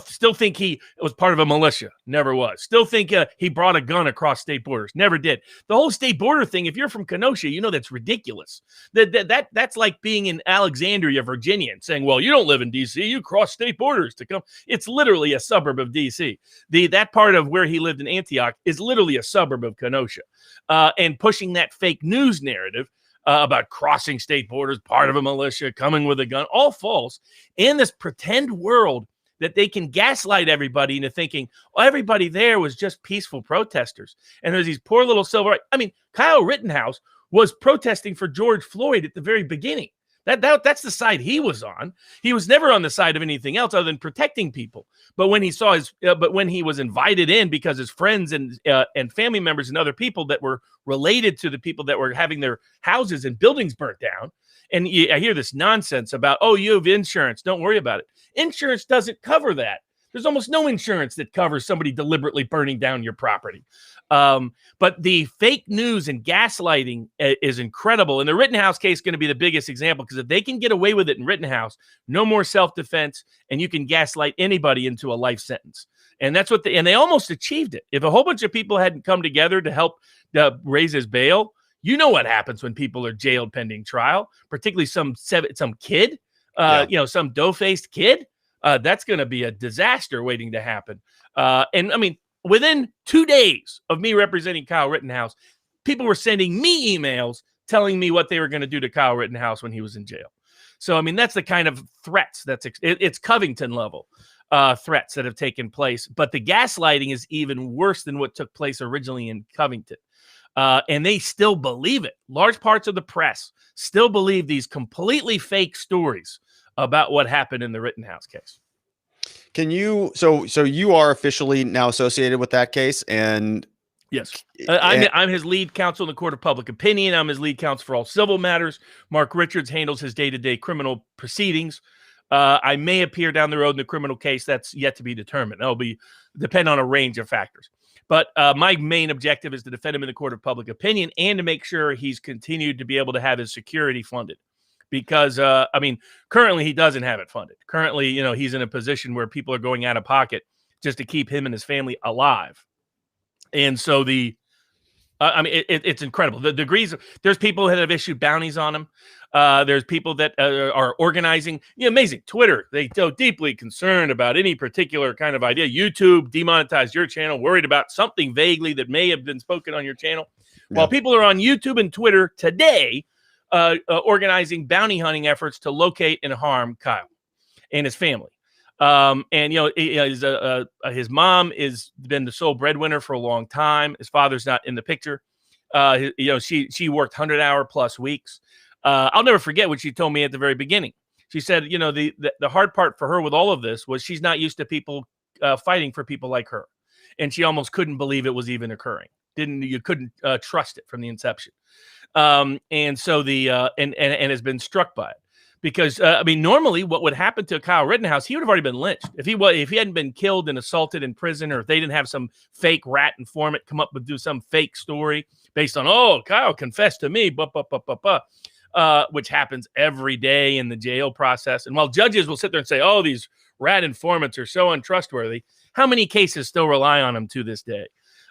Still think he was part of a militia. Never was. Still think he brought a gun across state borders. Never did. The whole state border thing, if you're from Kenosha, that's ridiculous. That's like being in Alexandria, Virginia, and saying, well, you don't live in D.C., you cross state borders to come. It's literally a suburb of D.C. That part of where he lived in Antioch is literally a suburb of Kenosha. And pushing that fake news narrative about crossing state borders, part of a militia, coming with a gun, all false. And this pretend world that they can gaslight everybody into thinking, everybody there was just peaceful protesters. And there's these poor little civil rights. I mean, Kyle Rittenhouse was protesting for George Floyd at the very beginning. That's the side he was on. He was never on the side of anything else other than protecting people. But when he saw when he was invited in because his friends and family members and other people that were related to the people that were having their houses and buildings burnt down, and I hear this nonsense about, you have insurance, don't worry about it. Insurance doesn't cover that. There's almost no insurance that covers somebody deliberately burning down your property. But the fake news and gaslighting is incredible. And the Rittenhouse case is going to be the biggest example, because if they can get away with it in Rittenhouse, no more self-defense, and you can gaslight anybody into a life sentence. And that's what they almost achieved it. If a whole bunch of people hadn't come together to help raise his bail, you know what happens when people are jailed pending trial, particularly some kid, some dough-faced kid. That's going to be a disaster waiting to happen. And I mean, within 2 days of me representing Kyle Rittenhouse, people were sending me emails telling me what they were going to do to Kyle Rittenhouse when he was in jail. So, I mean, that's the kind of threats it's Covington level threats that have taken place. But the gaslighting is even worse than what took place originally in Covington. And they still believe it. Large parts of the press still believe these completely fake stories about what happened in the Rittenhouse case. Can you, so you are officially now associated with that case? And yes, I'm his lead counsel in the court of public opinion. I'm his lead counsel for all civil matters. Mark Richards handles his day-to-day criminal proceedings. I may appear down the road in the criminal case. That's yet to be determined. That'll depend on a range of factors. But my main objective is to defend him in the court of public opinion and to make sure he's continued to be able to have his security funded. Because, currently he doesn't have it funded. Currently, he's in a position where people are going out of pocket just to keep him and his family alive. And so it's incredible. The degrees, there's people that have issued bounties on him. There's people that are organizing. Amazing. Twitter, they so deeply concerned about any particular kind of idea. YouTube demonetized your channel, worried about something vaguely that may have been spoken on your channel. Yeah. While people are on YouTube and Twitter today, organizing bounty hunting efforts to locate and harm Kyle and his family. His mom has been the sole breadwinner for a long time. His father's not in the picture. She worked 100-hour plus weeks. I'll never forget what she told me at the very beginning. She said, the hard part for her with all of this was she's not used to people fighting for people like her. And she almost couldn't believe it was even occurring. You couldn't trust it from the inception. And so and has been struck by it because, normally what would happen to Kyle Rittenhouse, he would have already been lynched if he hadn't been killed and assaulted in prison, or if they didn't have some fake rat informant come up and do some fake story based on, Kyle confessed to me, which happens every day in the jail process. And while judges will sit there and say, these rat informants are so untrustworthy, how many cases still rely on them to this day?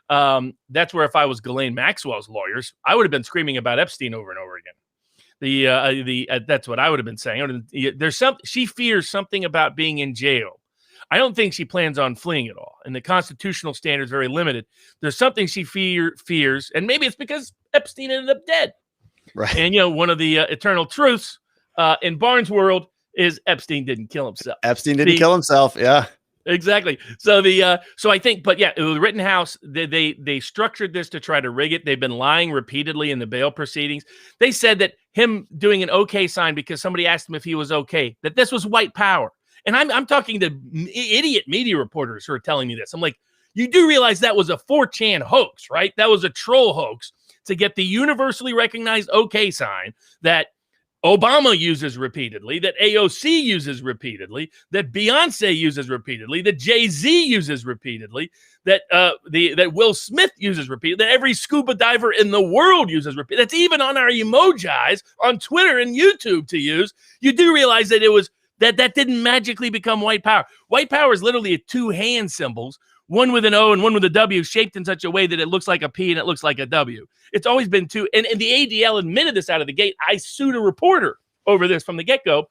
That's where if I was Ghislaine Maxwell's lawyers, I would have been screaming about Epstein over and over again. That's what I would have been saying. She fears something about being in jail. I don't think she plans on fleeing at all. And the constitutional standard is very limited. There's something she fears, and maybe it's because Epstein ended up dead. Right. And one of the eternal truths in Barnes' world is Epstein didn't kill himself. Epstein didn't kill himself. Yeah. Exactly. So I think, but yeah, Rittenhouse, they structured this to try to rig it. They've been lying repeatedly in the bail proceedings. They said that him doing an okay sign because somebody asked him if he was okay, that this was white power. And I'm talking to idiot media reporters who are telling me this. I'm like, you do realize that was a 4chan hoax, right? That was a troll hoax to get the universally recognized okay sign that Obama uses repeatedly, that AOC uses repeatedly, that Beyonce uses repeatedly, that Jay-Z uses repeatedly, that that Will Smith uses repeatedly, that every scuba diver in the world uses repeatedly. That's even on our emojis on Twitter and YouTube to use. You do realize that it was That didn't magically become white power. White power is literally two hand symbols, one with an O and one with a W, shaped in such a way that it looks like a P and it looks like a W. It's always been two. And the ADL admitted this out of the gate. I sued a reporter over this from the get-go,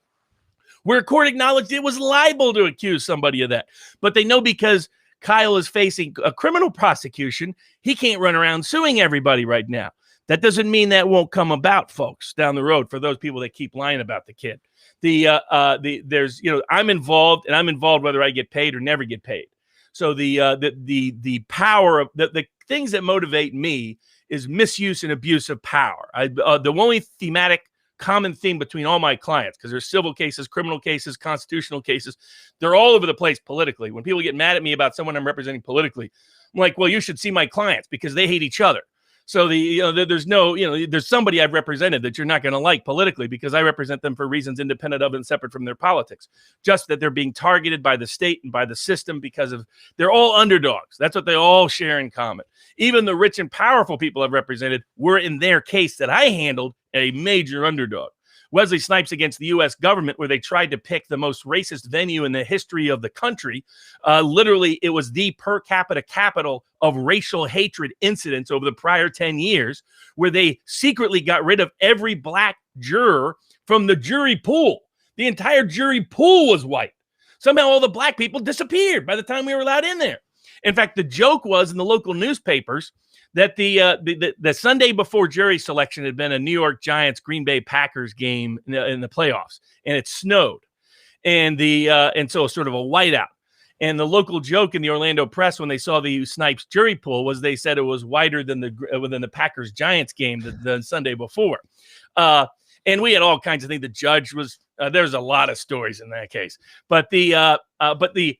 where court acknowledged it was libel to accuse somebody of that. But they know because Kyle is facing a criminal prosecution, he can't run around suing everybody right now. That doesn't mean that won't come about, folks, down the road for those people that keep lying about the kid. There's, I'm involved, and I'm involved whether I get paid or never get paid. So the power of the things that motivate me is misuse and abuse of power. The only thematic common theme between all my clients, because there's civil cases, criminal cases, constitutional cases, they're all over the place politically. When people get mad at me about someone I'm representing politically, I'm like, well, you should see my clients because they hate each other. So there's somebody I've represented that you're not going to like politically because I represent them for reasons independent of and separate from their politics. Just that they're being targeted by the state and by the system because of they're all underdogs. That's what they all share in common. Even the rich and powerful people I've represented were in their case that I handled a major underdog. Wesley Snipes against the U.S. government, where they tried to pick the most racist venue in the history of the country. Literally, it was the per capita capital of racial hatred incidents over the prior 10 years, where they secretly got rid of every black juror from the jury pool. The entire jury pool was white. Somehow all the black people disappeared by the time we were allowed in there. In fact, the joke was in the local newspapers that the Sunday before jury selection had been a New York Giants Green Bay Packers game in the playoffs, and it snowed, and so sort of a whiteout. And the local joke in the Orlando press when they saw the Snipes jury pool was they said it was whiter than the Packers Giants game the Sunday before. And we had all kinds of things. The judge was there's a lot of stories in that case, but the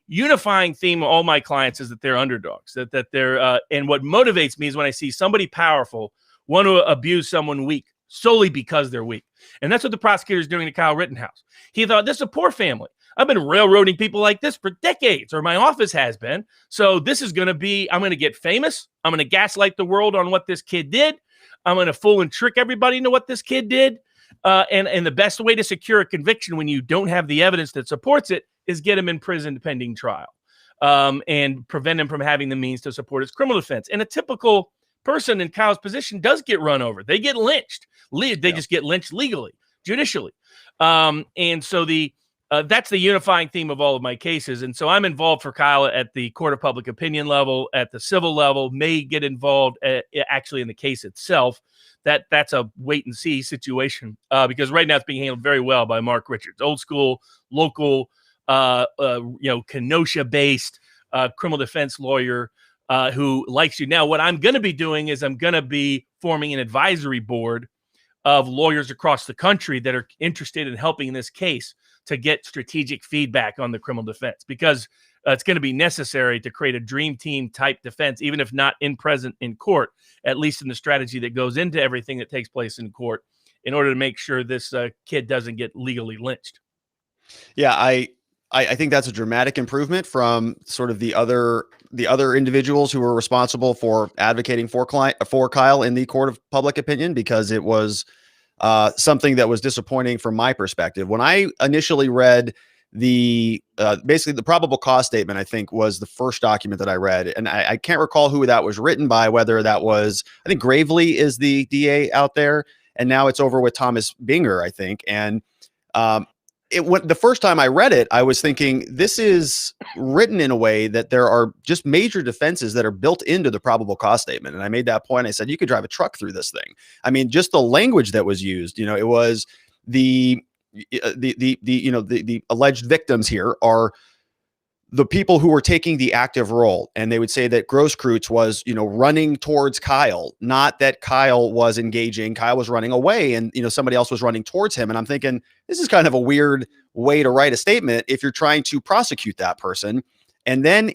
unifying theme of all my clients is that they're underdogs. That they're and what motivates me is when I see somebody powerful want to abuse someone weak solely because they're weak, and that's what the prosecutor is doing to Kyle Rittenhouse. He thought, this is a poor family. I've been railroading people like this for decades, or my office has been. So this is going to be, I'm going to get famous. I'm going to gaslight the world on what this kid did. I'm going to fool and trick everybody into what this kid did. And the best way to secure a conviction when you don't have the evidence that supports it is get him in prison pending trial, and prevent him from having the means to support his criminal defense. And a typical person in Kyle's position does get run over. They get lynched. They just get lynched legally, judicially. And so that's the unifying theme of all of my cases. And so I'm involved for Kyle at the court of public opinion level, at the civil level, may get involved actually in the case itself. That's a wait and see situation, because right now it's being handled very well by Mark Richards, old school, local, Kenosha based criminal defense lawyer who likes you. Now, what I'm going to be doing is I'm going to be forming an advisory board of lawyers across the country that are interested in helping in this case to get strategic feedback on the criminal defense, because it's going to be necessary to create a dream team type defense, even if not present in court, at least in the strategy that goes into everything that takes place in court, in order to make sure this kid doesn't get legally lynched. Yeah, I think that's a dramatic improvement from sort of the other individuals who were responsible for advocating for Kyle in the court of public opinion, because it was something that was disappointing from my perspective. When I initially read basically the probable cause statement, I think was the first document that I read, and I can't recall who that was written by, whether that was, I think Gravely is the DA out there, and now it's over with Thomas Binger, I think. And the first time I read it, I was thinking, this is written in a way that there are just major defenses that are built into the probable cause statement. And I made that point. I said, you could drive a truck through this thing. I mean, just the language that was used, it was the alleged victims here are the people who were taking the active role. And they would say that Grosskreutz was, running towards Kyle, not that Kyle was engaging. Kyle was running away and, somebody else was running towards him. And I'm thinking, this is kind of a weird way to write a statement if you're trying to prosecute that person. And then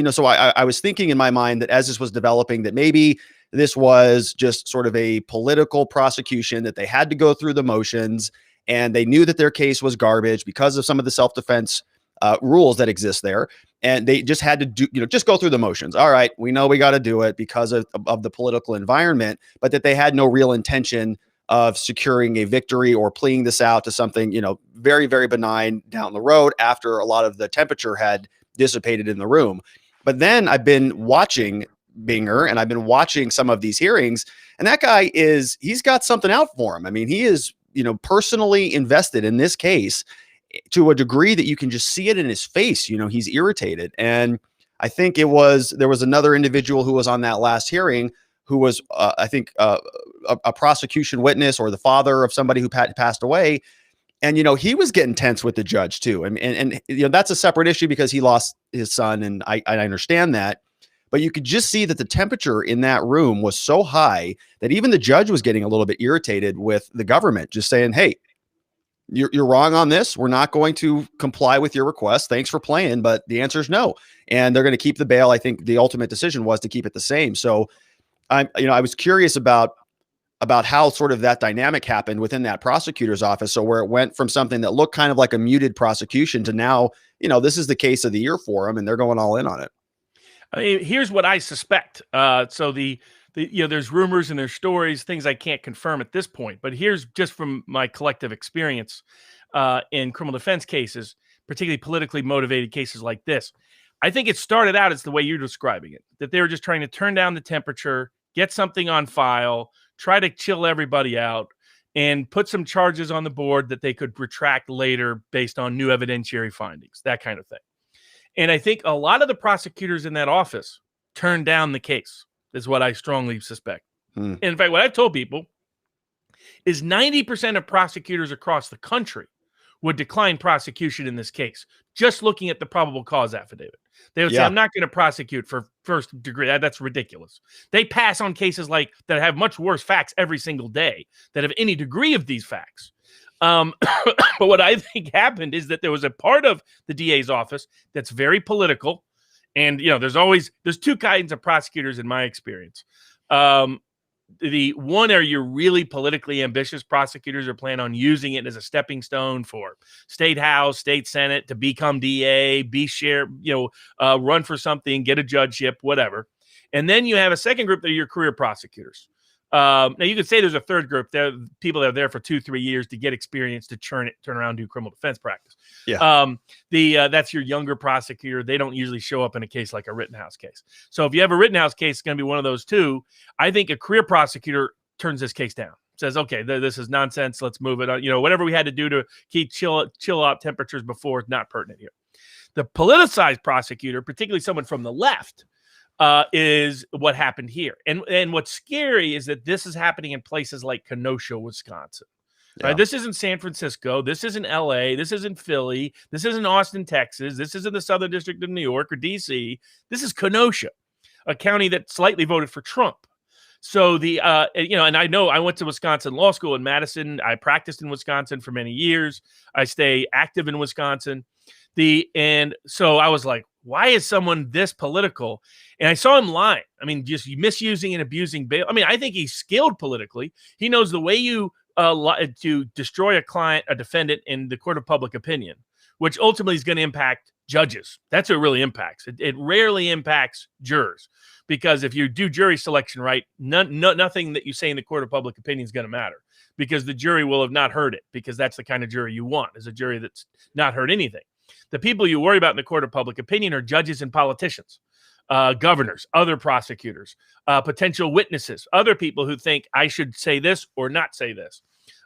so I was thinking in my mind that as this was developing, that maybe this was just sort of a political prosecution, that they had to go through the motions, and they knew that their case was garbage because of some of the self-defense rules that exist there. And they just had to just go through the motions. All right, we know we got to do it because of the political environment, but that they had no real intention of securing a victory or pleading this out to something, very, very benign down the road after a lot of the temperature had dissipated in the room. But then I've been watching Binger and I've been watching some of these hearings, and that guy he's got something out for him. I mean, he is, personally invested in this case to a degree that you can just see it in his face. He's irritated. And I think there was another individual who was on that last hearing who was, I think, a prosecution witness or the father of somebody who passed away. And, he was getting tense with the judge too. And that's a separate issue because he lost his son. And I understand that. But you could just see that the temperature in that room was so high that even the judge was getting a little bit irritated with the government, just saying, hey, you're wrong on this. We're not going to comply with your request. Thanks for playing, but the answer is no. And they're going to keep the bail. I think the ultimate decision was to keep it the same. So I was curious about how sort of that dynamic happened within that prosecutor's office. So where it went from something that looked kind of like a muted prosecution to now, this is the case of the year for them and they're going all in on it. I mean, here's what I suspect. So there's rumors and there's stories, things I can't confirm at this point, but here's just from my collective experience in criminal defense cases, particularly politically motivated cases like this. I think it started out as the way you're describing it, that they were just trying to turn down the temperature, get something on file, try to chill everybody out, and put some charges on the board that they could retract later based on new evidentiary findings, that kind of thing. And I think a lot of the prosecutors in that office turned down the case, is what I strongly suspect. In fact, what I've told people is 90% of prosecutors across the country would decline prosecution in this case, just looking at the probable cause affidavit. They would say, I'm not going to prosecute for first degree. That's ridiculous. They pass on cases like that have much worse facts every single day that have any degree of these facts. But what I think happened is that there was a part of the DA's office that's very political. And, there's two kinds of prosecutors in my experience. The one are your really politically ambitious prosecutors who plan on using it as a stepping stone for state house, state senate, to become DA, be sheriff, run for something, get a judgeship, whatever. And then you have a second group that are your career prosecutors. Now you could say there's a third group. There people that are there for 2-3 years to get experience to turn around, do criminal defense practice. Yeah. That's your younger prosecutor. They don't usually show up in a case like a Rittenhouse case. So if you have a Rittenhouse case, it's going to be one of those two. I think a career prosecutor turns this case down. Says, okay, this is nonsense. Let's move it on. Whatever we had to do to keep chill out temperatures before is not pertinent here. The politicized prosecutor, particularly someone from the left, is what happened here. And what's scary is that this is happening in places like Kenosha, Wisconsin. Yeah. Right? This isn't San Francisco. This isn't LA. This isn't Philly. This isn't Austin, Texas. This isn't the Southern District of New York or DC. This is Kenosha, a county that slightly voted for Trump. So and I know I went to Wisconsin Law School in Madison. I practiced in Wisconsin for many years. I stay active in Wisconsin. And so I was like, why is someone this political? And I saw him lying. I mean, just misusing and abusing bail. I mean, I think he's skilled politically. He knows the way you to destroy a defendant in the court of public opinion, which ultimately is going to impact judges. That's what it really impacts. It rarely impacts jurors, because if you do jury selection right, nothing that you say in the court of public opinion is going to matter, because the jury will have not heard it, because that's the kind of jury you want, is a jury that's not heard anything. The people you worry about in the court of public opinion are judges and politicians, governors, other prosecutors, potential witnesses, other people who think I should say this or not say this.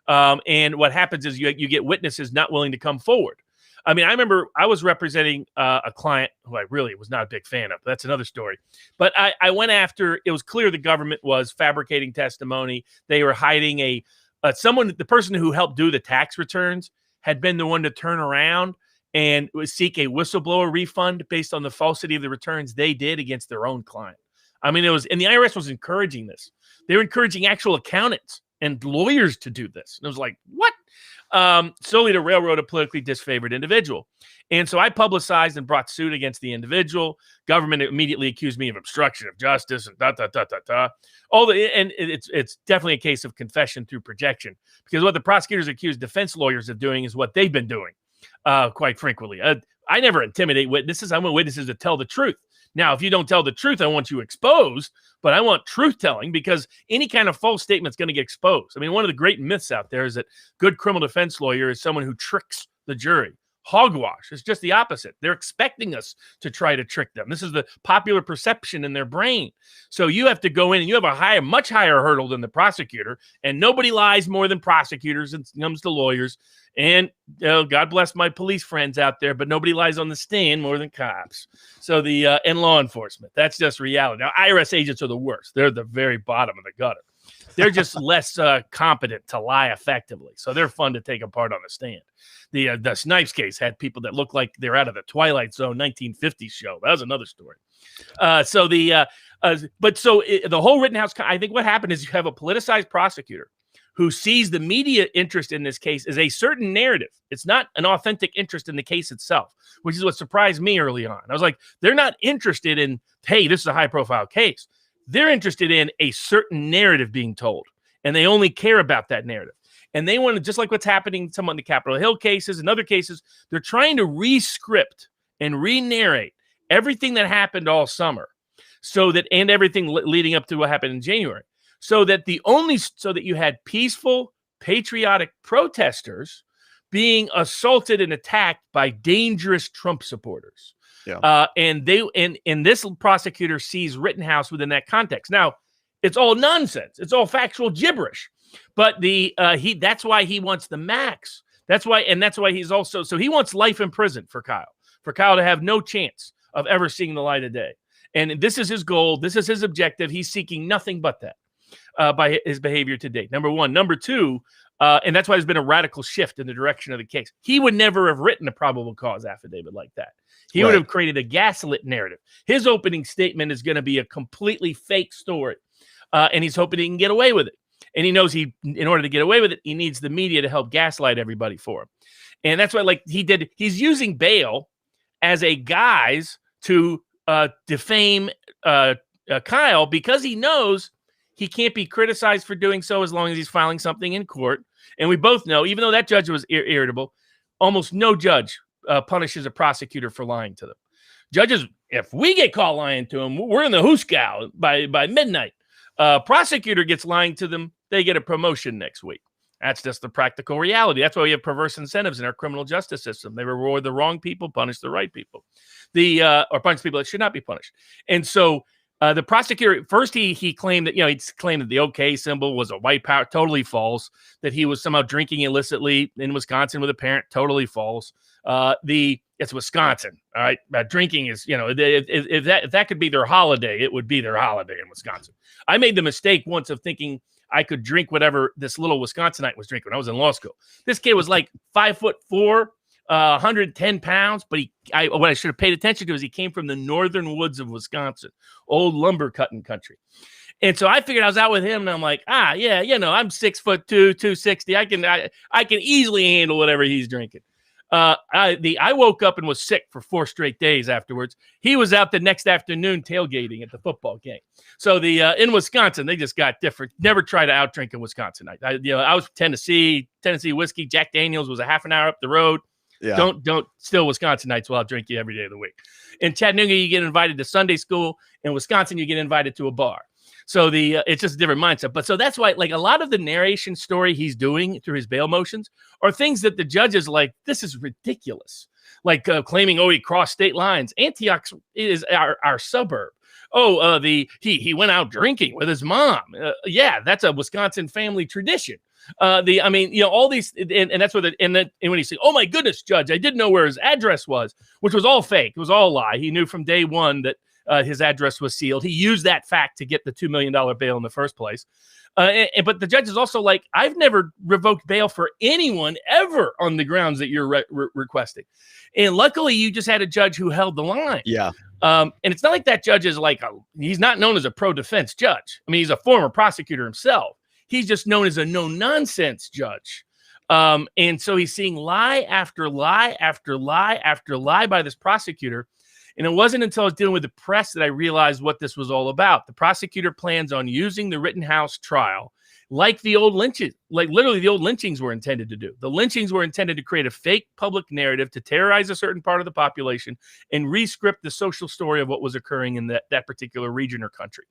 And what happens is you get witnesses not willing to come forward. I mean, I remember I was representing a client who I really was not a big fan of. That's another story. But I went after, it was clear the government was fabricating testimony. They were hiding the person who helped do the tax returns had been the one to turn around and seek a whistleblower refund based on the falsity of the returns they did against their own client. I mean, and the IRS was encouraging this. They were encouraging actual accountants and lawyers to do this. And it was like, what? Solely to railroad a politically disfavored individual. And so I publicized and brought suit against the individual. Government immediately accused me of obstruction of justice and and it's definitely a case of confession through projection, because what the prosecutors accused defense lawyers of doing is what they've been doing quite frequently. I never intimidate witnesses. I want witnesses to tell the truth, Now, if you don't tell the truth, I want you exposed, but I want truth telling, because any kind of false statement is going to get exposed. I mean, one of the great myths out there is that good criminal defense lawyer is someone who tricks the jury. Hogwash. It's just the opposite. They're expecting us to try to trick them. This is the popular perception in their brain. So you have to go in and you have a much higher hurdle than the prosecutor, and nobody lies more than prosecutors when it comes to lawyers. And God bless my police friends out there, but nobody lies on the stand more than cops. So and law enforcement. That's just reality. Now, IRS agents are the worst. They're the very bottom of the gutter. They're just less competent to lie effectively. So they're fun to take apart on the stand. The Snipes case had people that look like they're out of the Twilight Zone 1950s show. That was another story. The whole Rittenhouse, I think what happened is you have a politicized prosecutor who sees the media interest in this case as a certain narrative. It's not an authentic interest in the case itself, which is what surprised me early on. I was like, they're not interested in, hey, this is a high-profile case. They're interested in a certain narrative being told, and they only care about that narrative. And they want to, just like what's happening to some on the Capitol Hill cases and other cases, they're trying to re-script and re-narrate everything that happened all summer, and everything leading up to what happened in January, so that you had peaceful, patriotic protesters being assaulted and attacked by dangerous Trump supporters. Yeah. And this prosecutor sees Rittenhouse within that context. Now, it's all nonsense. It's all factual gibberish. But that's why he wants the max. That's why he's also, so he wants life in prison for Kyle to have no chance of ever seeing the light of day. And this is his goal. This is his objective. He's seeking nothing but that by his behavior to date. Number one. Number two, and that's why there's been a radical shift in the direction of the case. He would never have written a probable cause affidavit like that. He would have created a gaslit narrative. His opening statement is going to be a completely fake story, and he's hoping he can get away with it. And he knows in order to get away with it, he needs the media to help gaslight everybody for him. And that's why, he's using bail as a guise to defame Kyle, because he knows he can't be criticized for doing so as long as he's filing something in court. And we both know, even though that judge was irritable, almost no judge punishes a prosecutor for lying to them. Judges, if we get caught lying to them, we're in the hoosegow by midnight. Prosecutor gets lying to them, they get a promotion next week. That's just the practical reality. That's why we have perverse incentives in our criminal justice system. They reward the wrong people, punish the right people, or punish people that should not be punished. And so the prosecutor, first he claimed that, the OK symbol was a white power, totally false. That he was somehow drinking illicitly in Wisconsin with a parent, totally false. It's Wisconsin, all right? Drinking is, if that could be their holiday, it would be their holiday in Wisconsin. I made the mistake once of thinking I could drink whatever this little Wisconsinite was drinking when I was in law school. This kid was like 5'4", 110 pounds, but what I should have paid attention to is he came from the northern woods of Wisconsin, old lumber cutting country. And so I figured I was out with him, and I'm like, I'm 6'2", 260. I can easily handle whatever he's drinking. I woke up and was sick for 4 straight days afterwards. He was out the next afternoon tailgating at the football game. So in Wisconsin, they just got different. Never try to outdrink a Wisconsinite. I was Tennessee whiskey. Jack Daniels was a half an hour up the road. Yeah. Don't steal Wisconsinites while I'll drink you every day of the week. In Chattanooga, you get invited to Sunday school. In Wisconsin, you get invited to a bar. So it's just a different mindset. But so that's why, a lot of the narration story he's doing through his bail motions are things that the judge is like, this is ridiculous. Claiming, he crossed state lines. Antioch is our suburb. He went out drinking with his mom. That's a Wisconsin family tradition. All these, and that's what, and when he said, oh my goodness, judge, I didn't know where his address was, which was all fake. It was all a lie. He knew from day one that his address was sealed. He used that fact to get the $2 million bail in the first place. But the judge is also like, I've never revoked bail for anyone ever on the grounds that you're requesting. And luckily, you just had a judge who held the line. Yeah. And it's not like that judge is he's not known as a pro-defense judge. I mean, he's a former prosecutor himself. He's just known as a no-nonsense judge. And so he's seeing lie after lie after lie after lie by this prosecutor. And it wasn't until I was dealing with the press that I realized what this was all about. The prosecutor plans on using the Rittenhouse trial like the old lynchings, like literally the old lynchings were intended to do. The lynchings were intended to create a fake public narrative to terrorize a certain part of the population and re-script the social story of what was occurring in that particular region or country.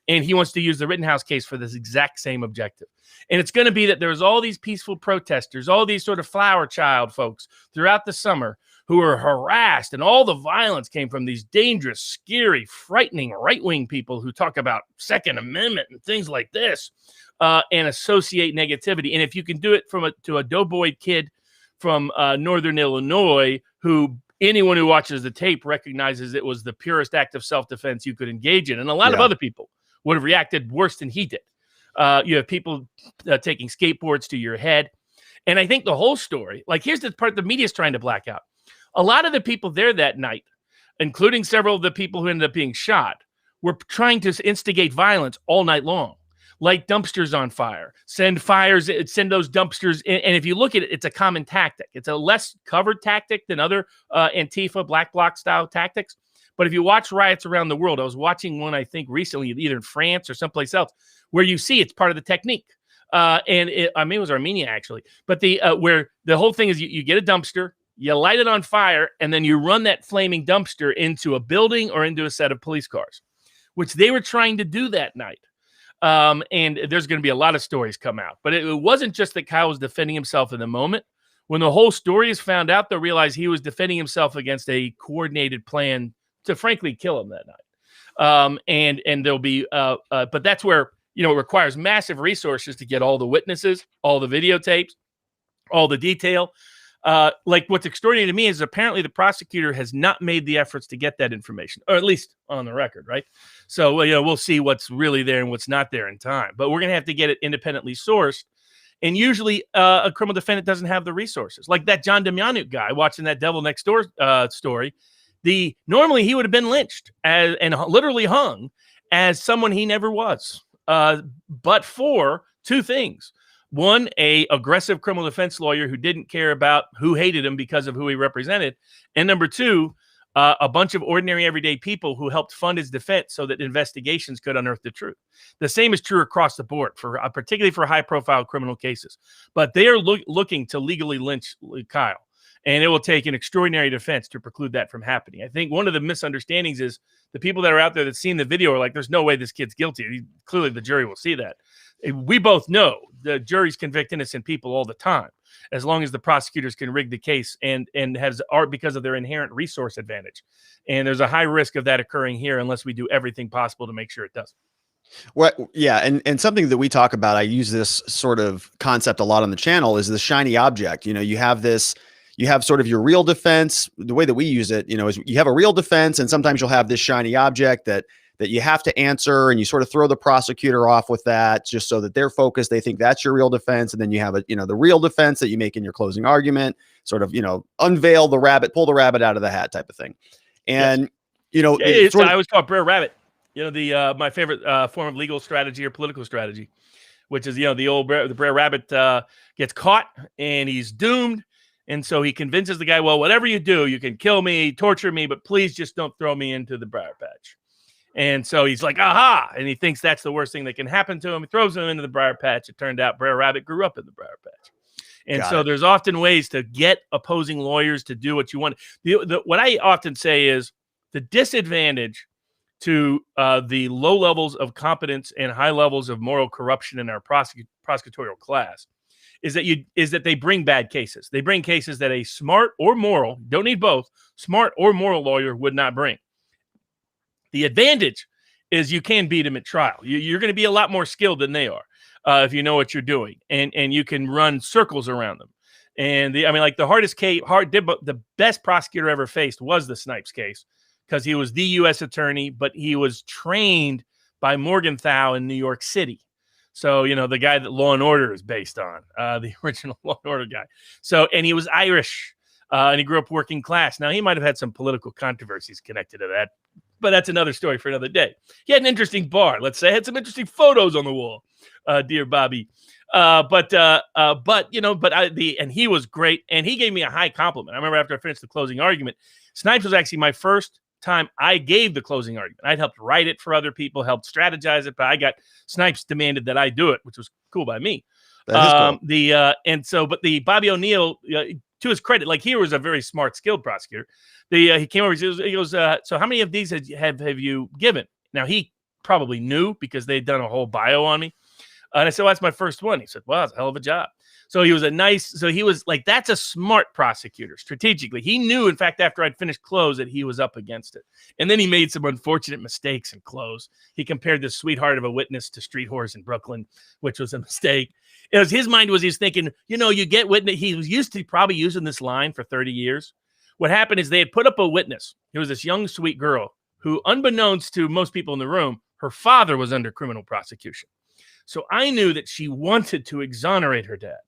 And he wants to use the Rittenhouse case for this exact same objective. And it's going to be that there's all these peaceful protesters, all these sort of flower child folks throughout the summer who were harassed, and all the violence came from these dangerous, scary, frightening right-wing people who talk about Second Amendment and things like this. And associate negativity. And if you can do it to a doughboy kid from Northern Illinois, who anyone who watches the tape recognizes it was the purest act of self-defense you could engage in. And a lot of other people would have reacted worse than he did. You have people taking skateboards to your head. And I think the whole story, like here's the part the media is trying to black out. A lot of the people there that night, including several of the people who ended up being shot, were trying to instigate violence all night long. Light dumpsters on fire, send those dumpsters in. And if you look at it, it's a common tactic. It's a less covered tactic than other Antifa Black Bloc style tactics. But if you watch riots around the world, I was watching one, I think recently, either in France or someplace else, where you see it's part of the technique. I mean, it was Armenia actually. But where the whole thing is you get a dumpster, you light it on fire, and then you run that flaming dumpster into a building or into a set of police cars, which they were trying to do that night. And there's going to be a lot of stories come out. But it wasn't just that Kyle was defending himself in the moment. When the whole story is found out, they'll realize he was defending himself against a coordinated plan to frankly kill him that night. And there'll be, but that's where, it requires massive resources to get all the witnesses, all the videotapes, all the detail. Like what's extraordinary to me is apparently the prosecutor has not made the efforts to get that information, or at least on the record, right? So, we'll see what's really there and what's not there in time. But we're going to have to get it independently sourced. And usually a criminal defendant doesn't have the resources. Like that John Demjanjuk guy watching that Devil Next Door story. Normally he would have been lynched and literally hung as someone he never was. But for two things. One, a aggressive criminal defense lawyer who didn't care about who hated him because of who he represented. And number two, a bunch of ordinary everyday people who helped fund his defense so that investigations could unearth the truth. The same is true across the board, particularly for high-profile criminal cases. But they are looking to legally lynch Kyle. And it will take an extraordinary defense to preclude that from happening. I think one of the misunderstandings is the people that are out there that seen the video are like, there's no way this kid's guilty. Clearly, the jury will see that. We both know the juries convict innocent people all the time, as long as the prosecutors can rig the case and because of their inherent resource advantage. And there's a high risk of that occurring here unless we do everything possible to make sure it doesn't. Well, yeah, and something that we talk about, I use this sort of concept a lot on the channel, is the shiny object. You have sort of your real defense. The way that we use it, is you have a real defense, and sometimes you'll have this shiny object that you have to answer, and you sort of throw the prosecutor off with that just so that they're focused. They think that's your real defense. And then you have the real defense that you make in your closing argument, sort of, unveil the rabbit, pull the rabbit out of the hat type of thing. And, I always call it Brer Rabbit, my favorite form of legal strategy or political strategy, which is, the Brer Rabbit gets caught and he's doomed. And so he convinces the guy, well, whatever you do, you can kill me, torture me, but please just don't throw me into the briar patch. And so he's like, aha, and he thinks that's the worst thing that can happen to him. He throws him into the briar patch. It turned out Brer Rabbit grew up in the briar patch. And so there's often ways to get opposing lawyers to do what you want. What I often say is the disadvantage to the low levels of competence and high levels of moral corruption in our prosecutorial class is that they bring bad cases. They bring cases that a smart or moral, don't need both, smart or moral lawyer would not bring. The advantage is you can beat them at trial. You're going to be a lot more skilled than they are if you know what you're doing, and you can run circles around them. And the hardest case, the best prosecutor ever faced was the Snipes case because he was the U.S. attorney, but he was trained by Morgenthau in New York City. So, the guy that Law and Order is based on, the original Law and Order guy. So, and he was Irish, and he grew up working class. Now, he might have had some political controversies connected to that, but that's another story for another day. He had an interesting bar, let's say, had some interesting photos on the wall, dear Bobby. And he was great, and he gave me a high compliment. I remember after I finished the closing argument, Snipes was actually my first time I gave the closing argument. I'd helped write it for other people, helped strategize it, but Snipes demanded that I do it, which was cool by me. That is cool. But the Bobby O'Neill, to his credit, like he was a very smart, skilled prosecutor. He came over, he goes, so how many of these have you given? Now he probably knew because they'd done a whole bio on me. And I said, well, that's my first one. He said, well, that's a hell of a job. So he was like, that's a smart prosecutor strategically. He knew, in fact, after I'd finished close that he was up against it. And then he made some unfortunate mistakes in close. He compared the sweetheart of a witness to street whores in Brooklyn, which was a mistake. It was his mind was he's thinking, you get witness. He was used to probably using this line for 30 years. What happened is they had put up a witness. It was this young, sweet girl who, unbeknownst to most people in the room, her father was under criminal prosecution. So I knew that she wanted to exonerate her dad.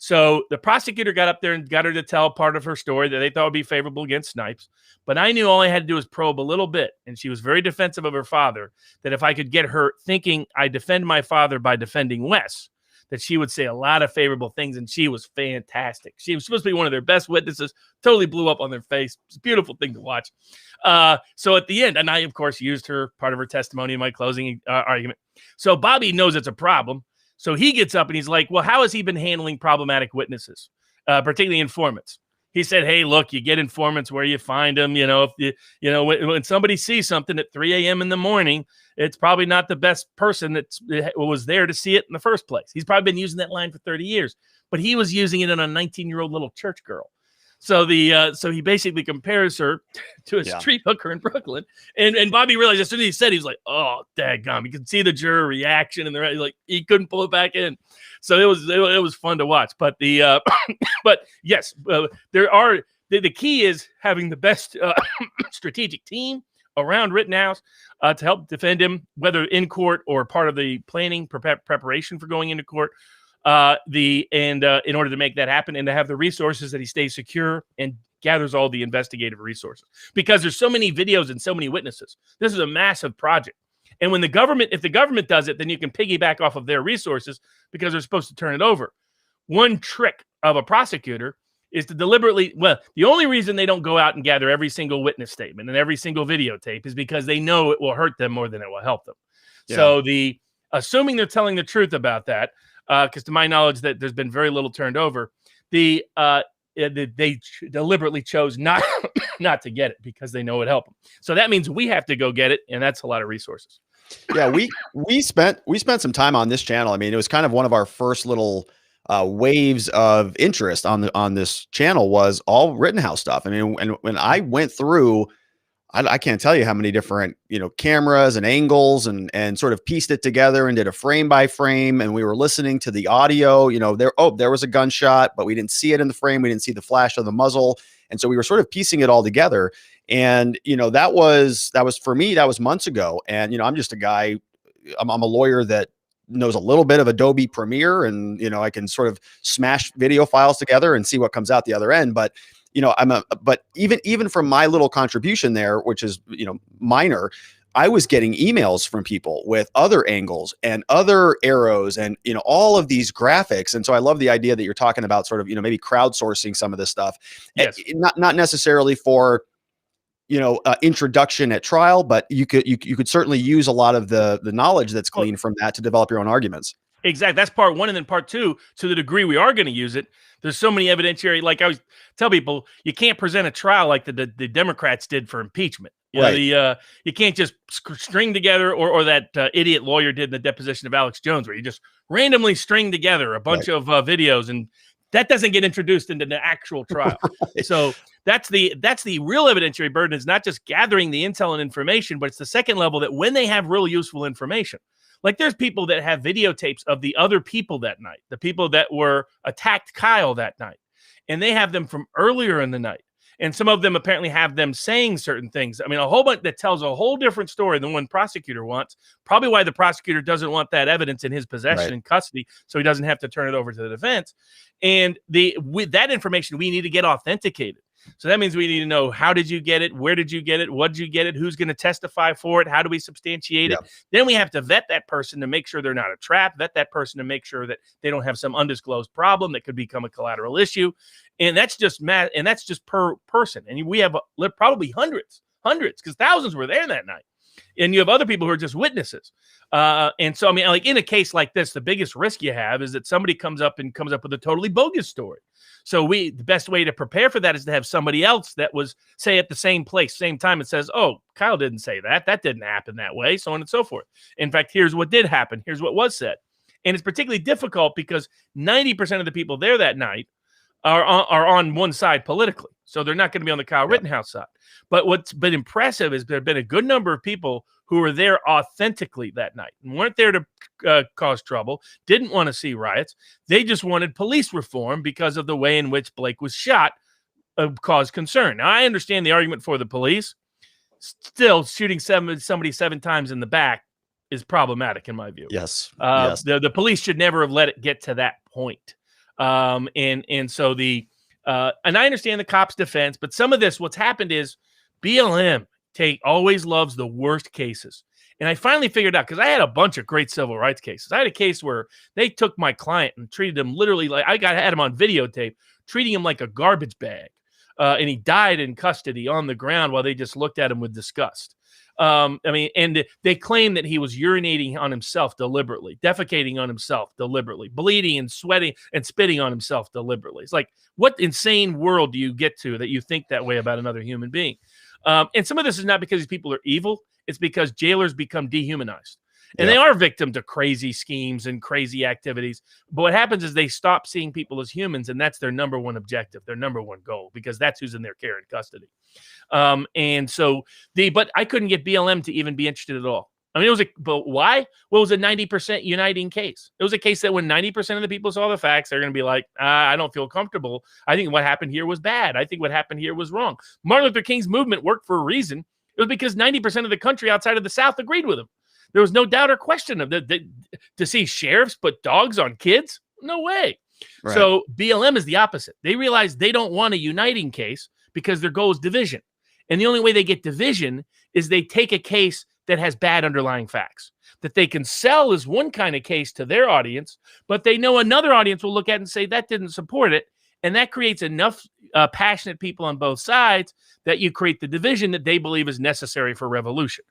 So the prosecutor got up there and got her to tell part of her story that they thought would be favorable against Snipes. But I knew all I had to do was probe a little bit. And she was very defensive of her father, that if I could get her thinking I defend my father by defending Wes, that she would say a lot of favorable things. And she was fantastic. She was supposed to be one of their best witnesses, totally blew up on their face. It's a beautiful thing to watch. So at the end, and I, of course, used part of her testimony in my closing argument. So Bobby knows it's a problem. So he gets up and he's like, well, how has he been handling problematic witnesses, particularly informants? He said, hey, look, you get informants where you find them. When somebody sees something at 3 a.m. in the morning, it's probably not the best person that was there to see it in the first place. He's probably been using that line for 30 years, but he was using it on a 19-year-old little church girl. So he basically compares her to a street hooker in Brooklyn. And Bobby realized as soon as he said, he was like, oh, daggum. You can see the juror reaction and he couldn't pull it back in. So it was fun to watch. But but yes, the key is having the best strategic team around Rittenhouse to help defend him, whether in court or part of the planning preparation for going into court. In order to make that happen and to have the resources that he stays secure and gathers all the investigative resources, because there's so many videos and so many witnesses. This is a massive project. And if the government does it, then you can piggyback off of their resources because they're supposed to turn it over. One trick of a prosecutor is to the only reason they don't go out and gather every single witness statement and every single videotape is because they know it will hurt them more than it will help them. Yeah. So assuming they're telling the truth about that, because to my knowledge that there's been very little turned over, they deliberately chose not to get it because they know it would help them. So that means we have to go get it, and that's a lot of resources. Yeah, we spent some time on this channel. I mean, it was kind of one of our first little waves of interest on this channel was all Rittenhouse stuff. I mean, and when I went through, I can't tell you how many different, cameras and angles and sort of pieced it together and did a frame by frame. And we were listening to the audio, there was a gunshot, but we didn't see it in the frame. We didn't see the flash of the muzzle. And so we were sort of piecing it all together. And, that was for me, that was months ago. And, I'm just a guy, I'm a lawyer that knows a little bit of Adobe Premiere and, I can sort of smash video files together and see what comes out the other end. But but even from my little contribution there, which is, minor, I was getting emails from people with other angles and other arrows and, all of these graphics. And so I love the idea that you're talking about sort of, maybe crowdsourcing some of this stuff. Yes. Not necessarily for, introduction at trial, but you could certainly use a lot of the knowledge that's gleaned from that to develop your own arguments. Exactly. That's part one. And then part two, to the degree we are going to use it, there's so many evidentiary, like I always tell people, you can't present a trial like the Democrats did for impeachment. You can't just string together or that idiot lawyer did in the deposition of Alex Jones, where you just randomly string together a bunch of videos, and that doesn't get introduced into the actual trial. So that's the real evidentiary burden, is not just gathering the intel and information, but it's the second level, that when they have real useful information, like there's people that have videotapes of the other people that night, the people that were attacked Kyle that night, and they have them from earlier in the night. And some of them apparently have them saying certain things. I mean, a whole bunch that tells a whole different story than one prosecutor wants. Probably why the prosecutor doesn't want that evidence in his possession and custody, so he doesn't have to turn it over to the defense. And with that information, we need to get authenticated. So that means we need to know, how did you get it? Where did you get it? What did you get it? Who's going to testify for it? How do we substantiate it? Then we have to vet that person to make sure they're not a trap, vet that person to make sure that they don't have some undisclosed problem that could become a collateral issue. And that's just per person. And we have probably hundreds hundreds, because thousands were there that night. And you have other people who are just witnesses. And so, I mean, like in a case like this, the biggest risk you have is that somebody comes up with a totally bogus story. So the best way to prepare for that is to have somebody else that was, say, at the same place, same time, and says, oh, Kyle didn't say that. That didn't happen that way, so on and so forth. In fact, here's what did happen. Here's what was said. And it's particularly difficult because 90% of the people there that night are on one side politically. So they're not going to be on the Kyle Rittenhouse side. But what's been impressive is there have been a good number of people who were there authentically that night and weren't there to cause trouble, didn't want to see riots. They just wanted police reform because of the way in which Blake was shot caused concern. Now, I understand the argument for the police. Still, shooting somebody 7 times in the back is problematic in my view. Yes. The police should never have let it get to that point. And so and I understand the cops' defense, but some of this, what's happened is BLM always loves the worst cases. And I finally figured out, because I had a bunch of great civil rights cases. I had a case where they took my client and treated him literally like, had him on videotape, treating him like a garbage bag. And he died in custody on the ground while they just looked at him with disgust. I mean, and they claim that he was urinating on himself deliberately, defecating on himself deliberately, bleeding and sweating and spitting on himself deliberately. It's like, what insane world do you get to that you think that way about another human being? And some of this is not because these people are evil. It's because jailers become dehumanized. And they are victim to crazy schemes and crazy activities. But what happens is they stop seeing people as humans, and that's their number one objective, their number one goal, because that's who's in their care and custody. And so but I couldn't get BLM to even be interested at all. I mean, but why? Well, it was a 90% uniting case. It was a case that when 90% of the people saw the facts, they're going to be like, I don't feel comfortable. I think what happened here was bad. I think what happened here was wrong. Martin Luther King's movement worked for a reason. It was because 90% of the country outside of the South agreed with him. There was no doubt or question of to see sheriffs put dogs on kids. No way. Right. So BLM is the opposite. They realize they don't want a uniting case because their goal is division. And the only way they get division is they take a case that has bad underlying facts that they can sell as one kind of case to their audience, but they know another audience will look at it and say that didn't support it. And that creates enough passionate people on both sides that you create the division that they believe is necessary for revolution.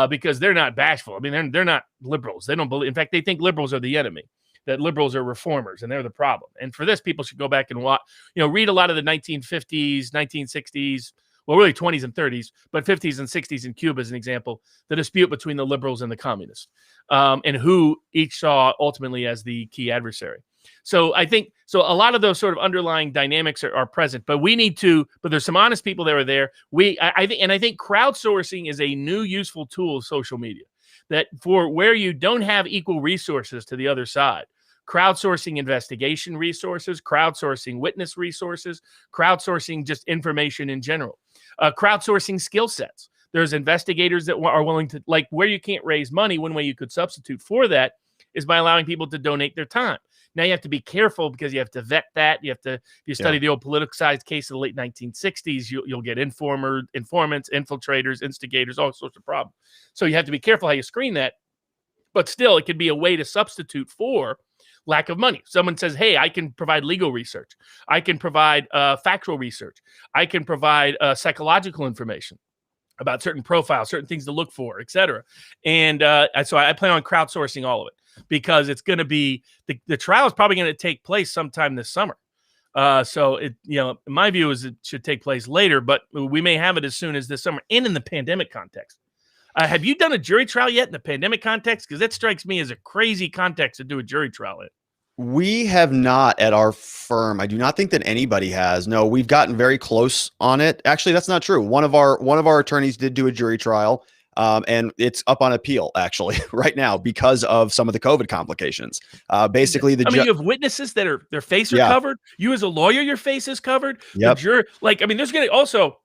Because they're not bashful. I mean, they're not liberals. They don't believe. In fact, they think liberals are the enemy, that liberals are reformers, and they're the problem. And for this, people should go back and watch, read a lot of the 1950s, 1960s, well, really 20s and 30s, but 50s and 60s in Cuba as an example, the dispute between the liberals and the communists, and who each saw ultimately as the key adversary. So I think a lot of those sort of underlying dynamics are present, but there's some honest people that are there. I think crowdsourcing is a new useful tool of social media, that for where you don't have equal resources to the other side, crowdsourcing investigation resources, crowdsourcing witness resources, crowdsourcing just information in general, crowdsourcing skill sets. There's investigators that are willing to, like, where you can't raise money, one way you could substitute for that is by allowing people to donate their time. Now you have to be careful because you have to vet that. If you study the old politicized case of the late 1960s, you'll get informants, infiltrators, instigators, all sorts of problems. So you have to be careful how you screen that. But still, it could be a way to substitute for lack of money. Someone says, hey, I can provide legal research. I can provide factual research. I can provide psychological information about certain profiles, certain things to look for, et cetera. And so I plan on crowdsourcing all of it, because it's going to be the trial is probably going to take place sometime this summer. So my view is it should take place later, but we may have it as soon as this summer, and in the pandemic context. Have you done a jury trial yet in the pandemic context? Because that strikes me as a crazy context to do a jury trial in. We have not at our firm. I do not think that anybody has. No, we've gotten very close on it. Actually, that's not true. One of our attorneys did do a jury trial. And it's up on appeal actually right now because of some of the COVID complications. Basically, you have witnesses that their face are covered. You as a lawyer, your face is covered. Yep. The juror, there's going to also,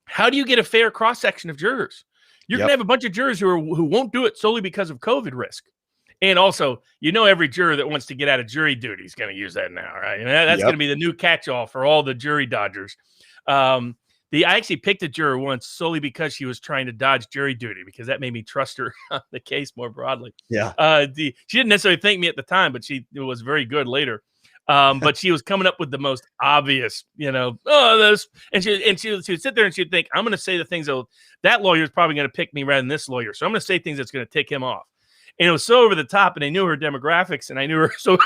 how do you get a fair cross section of jurors? You're going to have a bunch of jurors who won't do it solely because of COVID risk. And also, every juror that wants to get out of jury duty is going to use that now, right? And that's going to be the new catch-all for all the jury dodgers. I actually picked a juror once solely because she was trying to dodge jury duty, because that made me trust her on the case more broadly. Yeah. She didn't necessarily thank me at the time, but she was very good later. But she was coming up with the most obvious, this, and she would sit there and she'd think, I'm going to say the things that lawyer is probably going to pick me rather than this lawyer, so I'm going to say things that's going to tick him off. And it was so over the top, and I knew her demographics, and I knew her so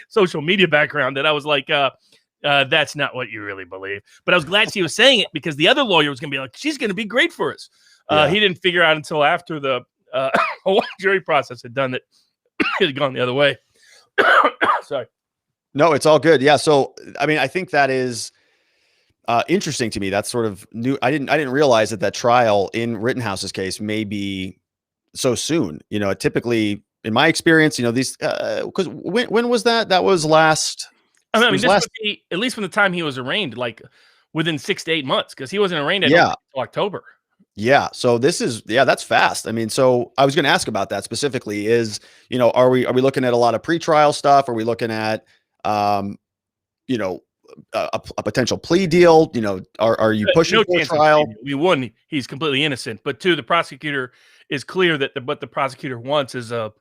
social media background that I was like, that's not what you really believe. But I was glad she was saying it, because the other lawyer was going to be like, she's going to be great for us. He didn't figure out until after the whole jury process had done that it had gone the other way. Sorry. No, it's all good. Yeah. So, I mean, I think that is interesting to me. That's sort of new. I didn't realize that trial in Rittenhouse's case may be so soon. Typically, in my experience, these, because when was that? That was last. I mean, this would be, at least from the time he was arraigned, like within 6 to 8 months, because he wasn't arraigned until October. Yeah. So that's fast. I mean, so I was going to ask about that specifically is, are we looking at a lot of pretrial stuff? Are we looking at, a potential plea deal? Are you pushing for trial? One, he's completely innocent, but two, the prosecutor is clear that what the prosecutor wants is a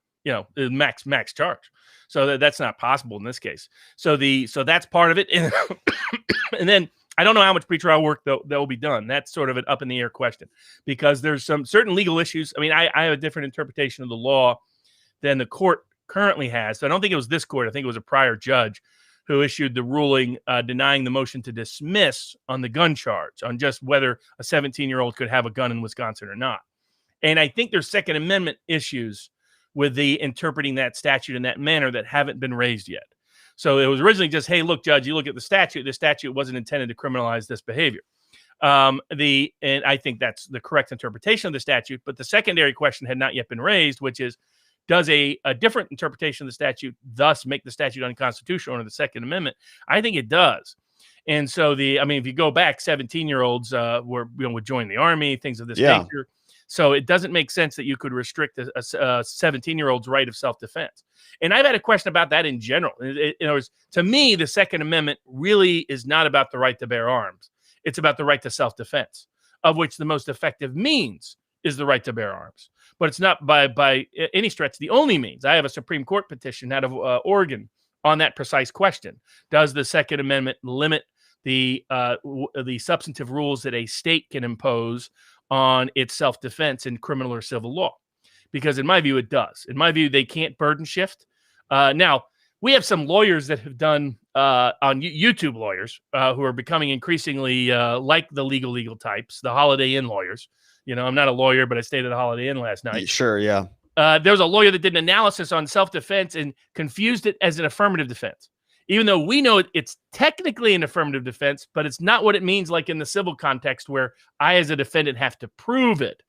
max charge. So that's not possible in this case. So that's part of it. And then I don't know how much pretrial work that will be done. That's sort of an up in the air question, because there's some certain legal issues. I mean, I have a different interpretation of the law than the court currently has. So I don't think it was this court. I think it was a prior judge who issued the ruling denying the motion to dismiss on the gun charge, on just whether a 17-year-old could have a gun in Wisconsin or not. And I think there's Second Amendment issues with the interpreting that statute in that manner that haven't been raised yet. So it was originally just, hey, look, judge, you look at the statute. The statute wasn't intended to criminalize this behavior. And I think that's the correct interpretation of the statute. But the secondary question had not yet been raised, which is, does a different interpretation of the statute thus make the statute unconstitutional under the Second Amendment? I think it does. And so if you go back, 17-year-olds would join the army, things of this nature. So it doesn't make sense that you could restrict a 17-year-old's right of self-defense. And I've had a question about that in general. To me, the Second Amendment really is not about the right to bear arms. It's about the right to self-defense, of which the most effective means is the right to bear arms. But it's not by any stretch the only means. I have a Supreme Court petition out of Oregon on that precise question. Does the Second Amendment limit the substantive rules that a state can impose on its self-defense in criminal or civil law? Because in my view, it does. In my view, they can't burden shift. Now, we have some lawyers that have done on YouTube lawyers who are becoming increasingly like the legal types, the Holiday Inn lawyers. I'm not a lawyer, but I stayed at a Holiday Inn last night. Sure, yeah. There was a lawyer that did an analysis on self-defense and confused it as an affirmative defense, even though we know it's technically an affirmative defense, but it's not what it means, like in the civil context where I, as a defendant, have to prove it.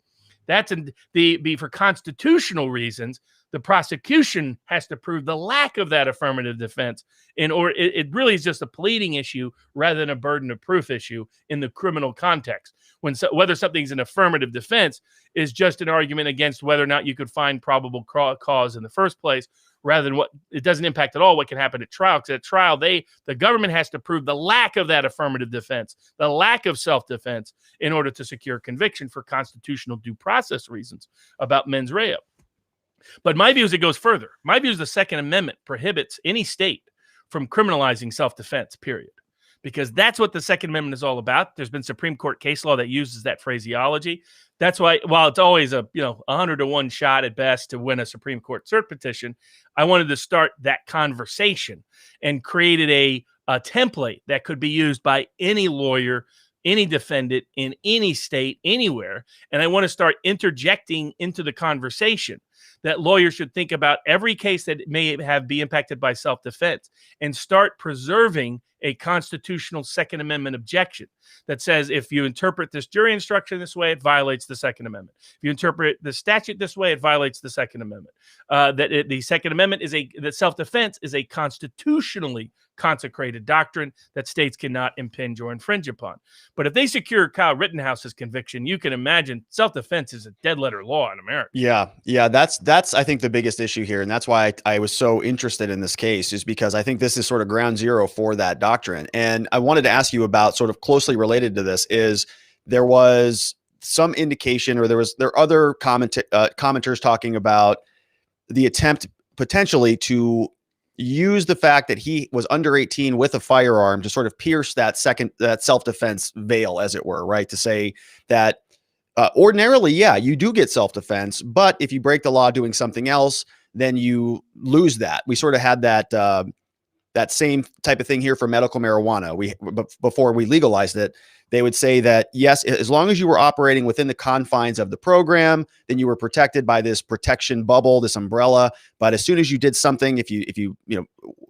That's for constitutional reasons. The prosecution has to prove the lack of that affirmative defense, it really is just a pleading issue rather than a burden of proof issue in the criminal context. Whether something's an affirmative defense is just an argument against whether or not you could find probable cause in the first place, rather than it doesn't impact at all what can happen at trial. Because at trial, the government has to prove the lack of that affirmative defense, the lack of self-defense, in order to secure conviction for constitutional due process reasons about mens rea. But my view is it goes further. My view is the Second Amendment prohibits any state from criminalizing self-defense, period. Because that's what the Second Amendment is all about. There's been Supreme Court case law that uses that phraseology. That's why, while it's always a 100-to-1 shot at best to win a Supreme Court cert petition, I wanted to start that conversation and created a template that could be used by any lawyer, any defendant in any state, anywhere. And I want to start interjecting into the conversation that lawyers should think about every case that may be impacted by self-defense and start preserving a constitutional Second Amendment objection that says if you interpret this jury instruction this way, it violates the Second Amendment. If you interpret the statute this way, it violates the Second Amendment. The Second Amendment that self-defense is a constitutionally consecrated doctrine that states cannot impinge or infringe upon. But if they secure Kyle Rittenhouse's conviction, you can imagine self-defense is a dead letter law in America. Yeah. That's I think the biggest issue here, and that's why I was so interested in this case, is because I think this is sort of ground zero for that doctrine. And I wanted to ask you about, sort of closely related to this, is there was some indication, or there are other commenters talking about the attempt potentially to use the fact that he was under 18 with a firearm to sort of pierce that self-defense veil, as it were, right? To say that ordinarily, yeah, you do get self-defense, but if you break the law doing something else, then you lose that. We sort of had that same type of thing here for medical marijuana. Before we legalized it, they would say that, yes, as long as you were operating within the confines of the program, then you were protected by this protection bubble, this umbrella. But as soon as you did something, if you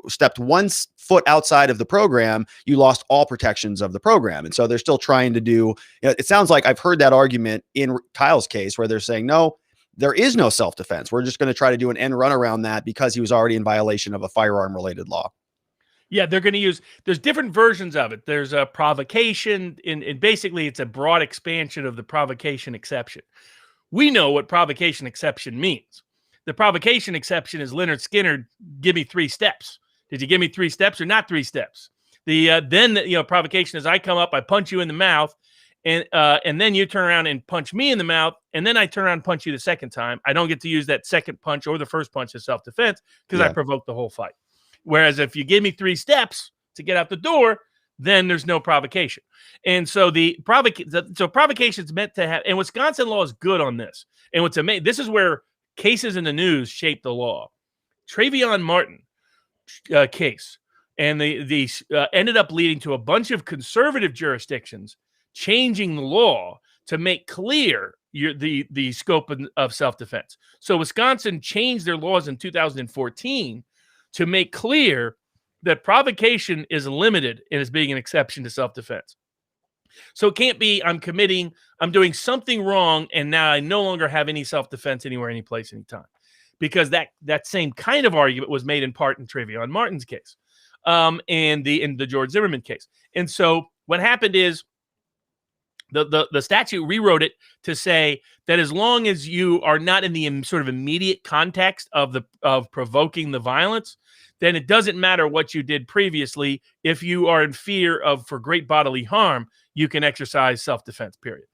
stepped 1 foot outside of the program, you lost all protections of the program. And so they're still trying to do, it sounds like I've heard that argument in Kyle's case where they're saying, no, there is no self-defense. We're just going to try to do an end run around that because he was already in violation of a firearm related law. Yeah, they're going to use, there's different versions of it. There's a provocation, and basically it's a broad expansion of the provocation exception. We know what provocation exception means. The provocation exception is Leonard Skinner, give me 3 steps. Did you give me 3 steps or not 3 steps? Provocation is I come up, I punch you in the mouth, and then you turn around and punch me in the mouth, and then I turn around and punch you the second time. I don't get to use that second punch or the first punch as self-defense because I provoked the whole fight. Whereas if you give me 3 steps to get out the door, then there's no provocation. And so provocation is meant to have, and Wisconsin law is good on this. And what's amazing, this is where cases in the news shape the law. Trayvon Martin case, and the ended up leading to a bunch of conservative jurisdictions changing the law to make clear the scope of self-defense. So Wisconsin changed their laws in 2014 to make clear that provocation is limited and is being an exception to self-defense. So it can't be I'm doing something wrong, and now I no longer have any self-defense anywhere, any place, anytime. Because that same kind of argument was made in part in Trayvon Martin's case, and in the George Zimmerman case. And so what happened is the statute rewrote it to say that as long as you are not in the sort of immediate context of provoking the violence, then it doesn't matter what you did previously. If you are in fear for great bodily harm, you can exercise self-defense, period.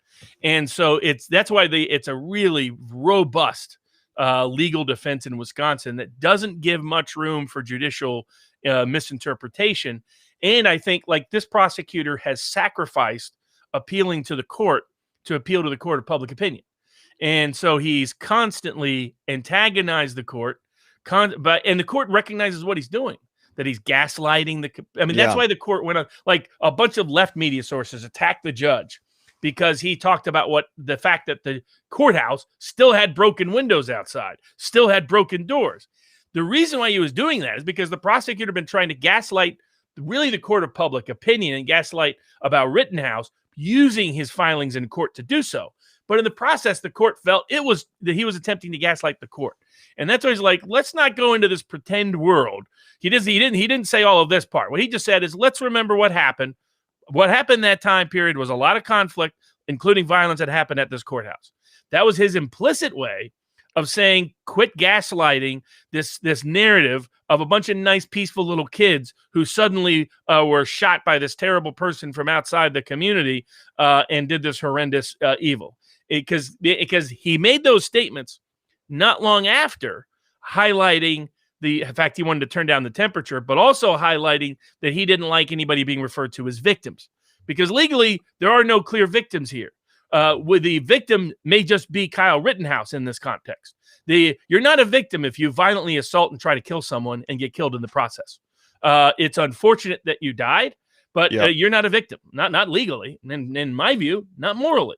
And so that's why it's a really robust legal defense in Wisconsin that doesn't give much room for judicial misinterpretation. And I think this prosecutor has sacrificed appealing to the court to appeal to the court of public opinion. And so he's constantly antagonized the court, and the court recognizes what he's doing, that he's gaslighting that's why the court went on, a bunch of left media sources attacked the judge because he talked about the fact that the courthouse still had broken windows outside, still had broken doors. The reason why he was doing that is because the prosecutor had been trying to gaslight really the court of public opinion and gaslight about Rittenhouse, using his filings in court to do so. But in the process, the court felt that he was attempting to gaslight the court. And that's why he's like, let's not go into this pretend world. He didn't say all of this part. What he just said is, let's remember what happened. What happened that time period was a lot of conflict, including violence that happened at this courthouse. That was his implicit way of saying, quit gaslighting this narrative of a bunch of nice, peaceful little kids who suddenly were shot by this terrible person from outside the community and did this horrendous evil. Because he made those statements not long after, highlighting the fact he wanted to turn down the temperature, but also highlighting that he didn't like anybody being referred to as victims. Because legally, there are no clear victims here. The victim may just be Kyle Rittenhouse in this context. You're not a victim if you violently assault and try to kill someone and get killed in the process. It's unfortunate that you died, but you're not a victim, not legally, and in my view, not morally.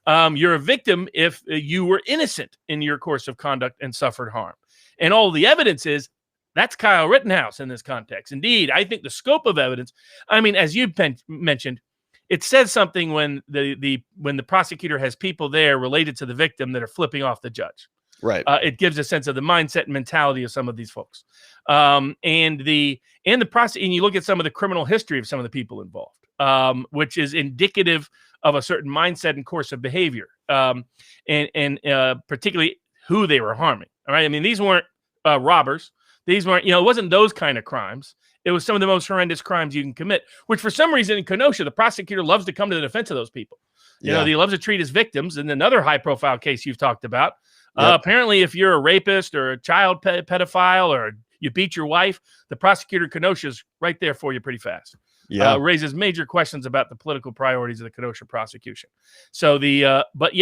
You're a victim if you were innocent in your course of conduct and suffered harm. And all the evidence is that's Kyle Rittenhouse in this context. Indeed, I think the scope of evidence, as you mentioned, it says something when the prosecutor has people there related to the victim that are flipping off the judge. Right. It gives a sense of the mindset and mentality of some of these folks. And the process, and you look at some of the criminal history of some of the people involved, which is indicative of a certain mindset and course of behavior, and particularly who they were harming. All right. These weren't robbers. These weren't, it wasn't those kind of crimes. It was some of the most horrendous crimes you can commit, which for some reason in Kenosha, the prosecutor loves to come to the defense of those people. He loves to treat as victims. And another high profile case you've talked about, apparently if you're a rapist or a child pedophile or You beat your wife, the prosecutor Kenosha's right there for you pretty fast. Yeah. Raises major questions about the political priorities of the Kenosha prosecution. So but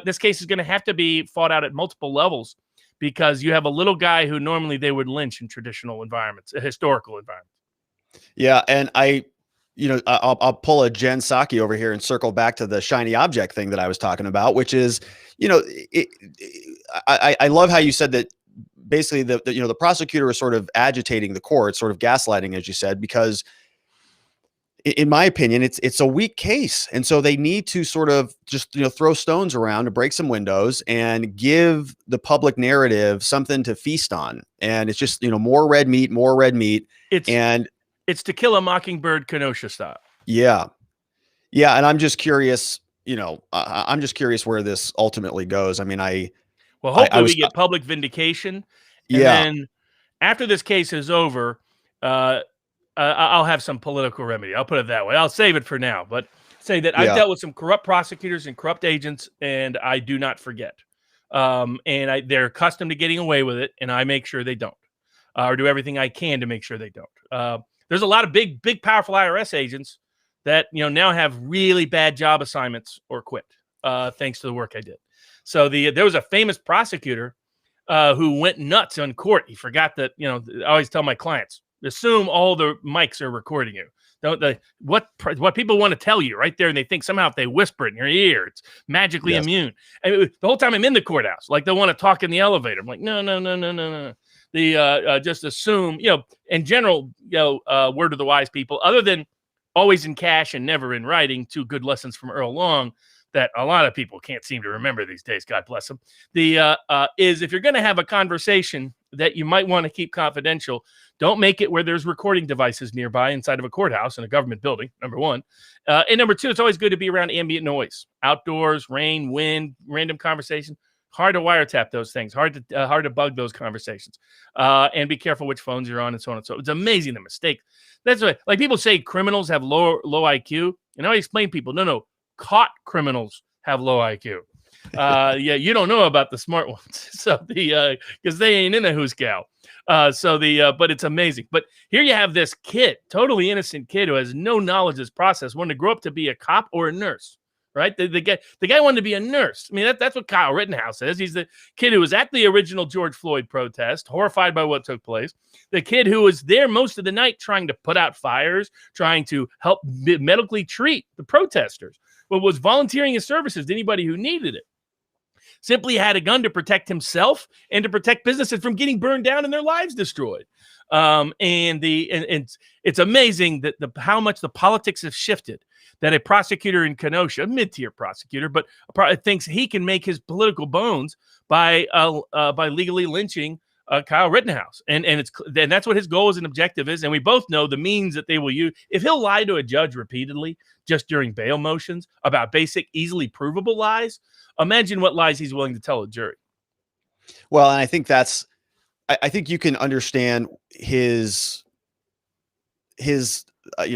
this case is going to have to be fought out at multiple levels, because you have a little guy who normally they would lynch in traditional environments, historical environments. Yeah, and I'll pull a Jen Psaki over here and circle back to the shiny object thing that I was talking about, which is, I love how you said that basically the prosecutor is sort of agitating the court, sort of gaslighting, as you said, because in my opinion, it's a weak case. And so they need to sort of just, throw stones around to break some windows and give the public narrative something to feast on. And it's just, more red meat. It's To Kill a Mockingbird Kenosha style. Yeah. Yeah. And I'm just curious, I'm just curious where this ultimately goes. I mean, hopefully we get public vindication. And then after this case is over, I'll have some political remedy. I'll put it that way. I'll save it for now, but say that I've dealt with some corrupt prosecutors and corrupt agents, and I do not forget. They're accustomed to getting away with it, and I make sure they don't, or do everything I can to make sure they don't. There's a lot of big, powerful IRS agents that now have really bad job assignments or quit, thanks to the work I did. So there was a famous prosecutor who went nuts on court. He forgot that I always tell my clients, assume all the mics are recording you. What people want to tell you right there, and they think somehow if they whisper it in your ear, it's magically immune. And the whole time I'm in the courthouse, like they want to talk in the elevator. I'm like, no. Just assume, in general, word of the wise people, other than always in cash and never in writing, 2 good lessons from Earl Long that a lot of people can't seem to remember these days. God bless them. Is if you're going to have a conversation that you might want to keep confidential, don't make it where there's recording devices nearby inside of a courthouse in a government building, number one. And number 2, it's always good to be around ambient noise, outdoors, rain, wind, random conversation. Hard to wiretap those things, hard to bug those conversations, and be careful which phones you're on and so on and so on. It's amazing the mistake. That's why, like, people say criminals have low IQ, and I explain people, no, caught criminals have low IQ. You don't know about the smart ones. So because they ain't in a who's gal. But it's amazing. But here you have this kid, totally innocent kid who has no knowledge of this process, wanted to grow up to be a cop or a nurse, right? The guy wanted to be a nurse. I mean, that's what Kyle Rittenhouse is. He's the kid who was at the original George Floyd protest, horrified by what took place. The kid who was there most of the night trying to put out fires, trying to help medically treat the protesters, but was volunteering his services to anybody who needed it. Simply had a gun to protect himself and to protect businesses from getting burned down and their lives destroyed. It's amazing that how much the politics have shifted, that a prosecutor in Kenosha, a mid-tier prosecutor, but thinks he can make his political bones by legally lynching Kyle Rittenhouse. And that's what his goal and objective is. And we both know the means that they will use. If he'll lie to a judge repeatedly, just during bail motions, about basic, easily provable lies, imagine what lies he's willing to tell a jury. Well, and I think I think you can understand his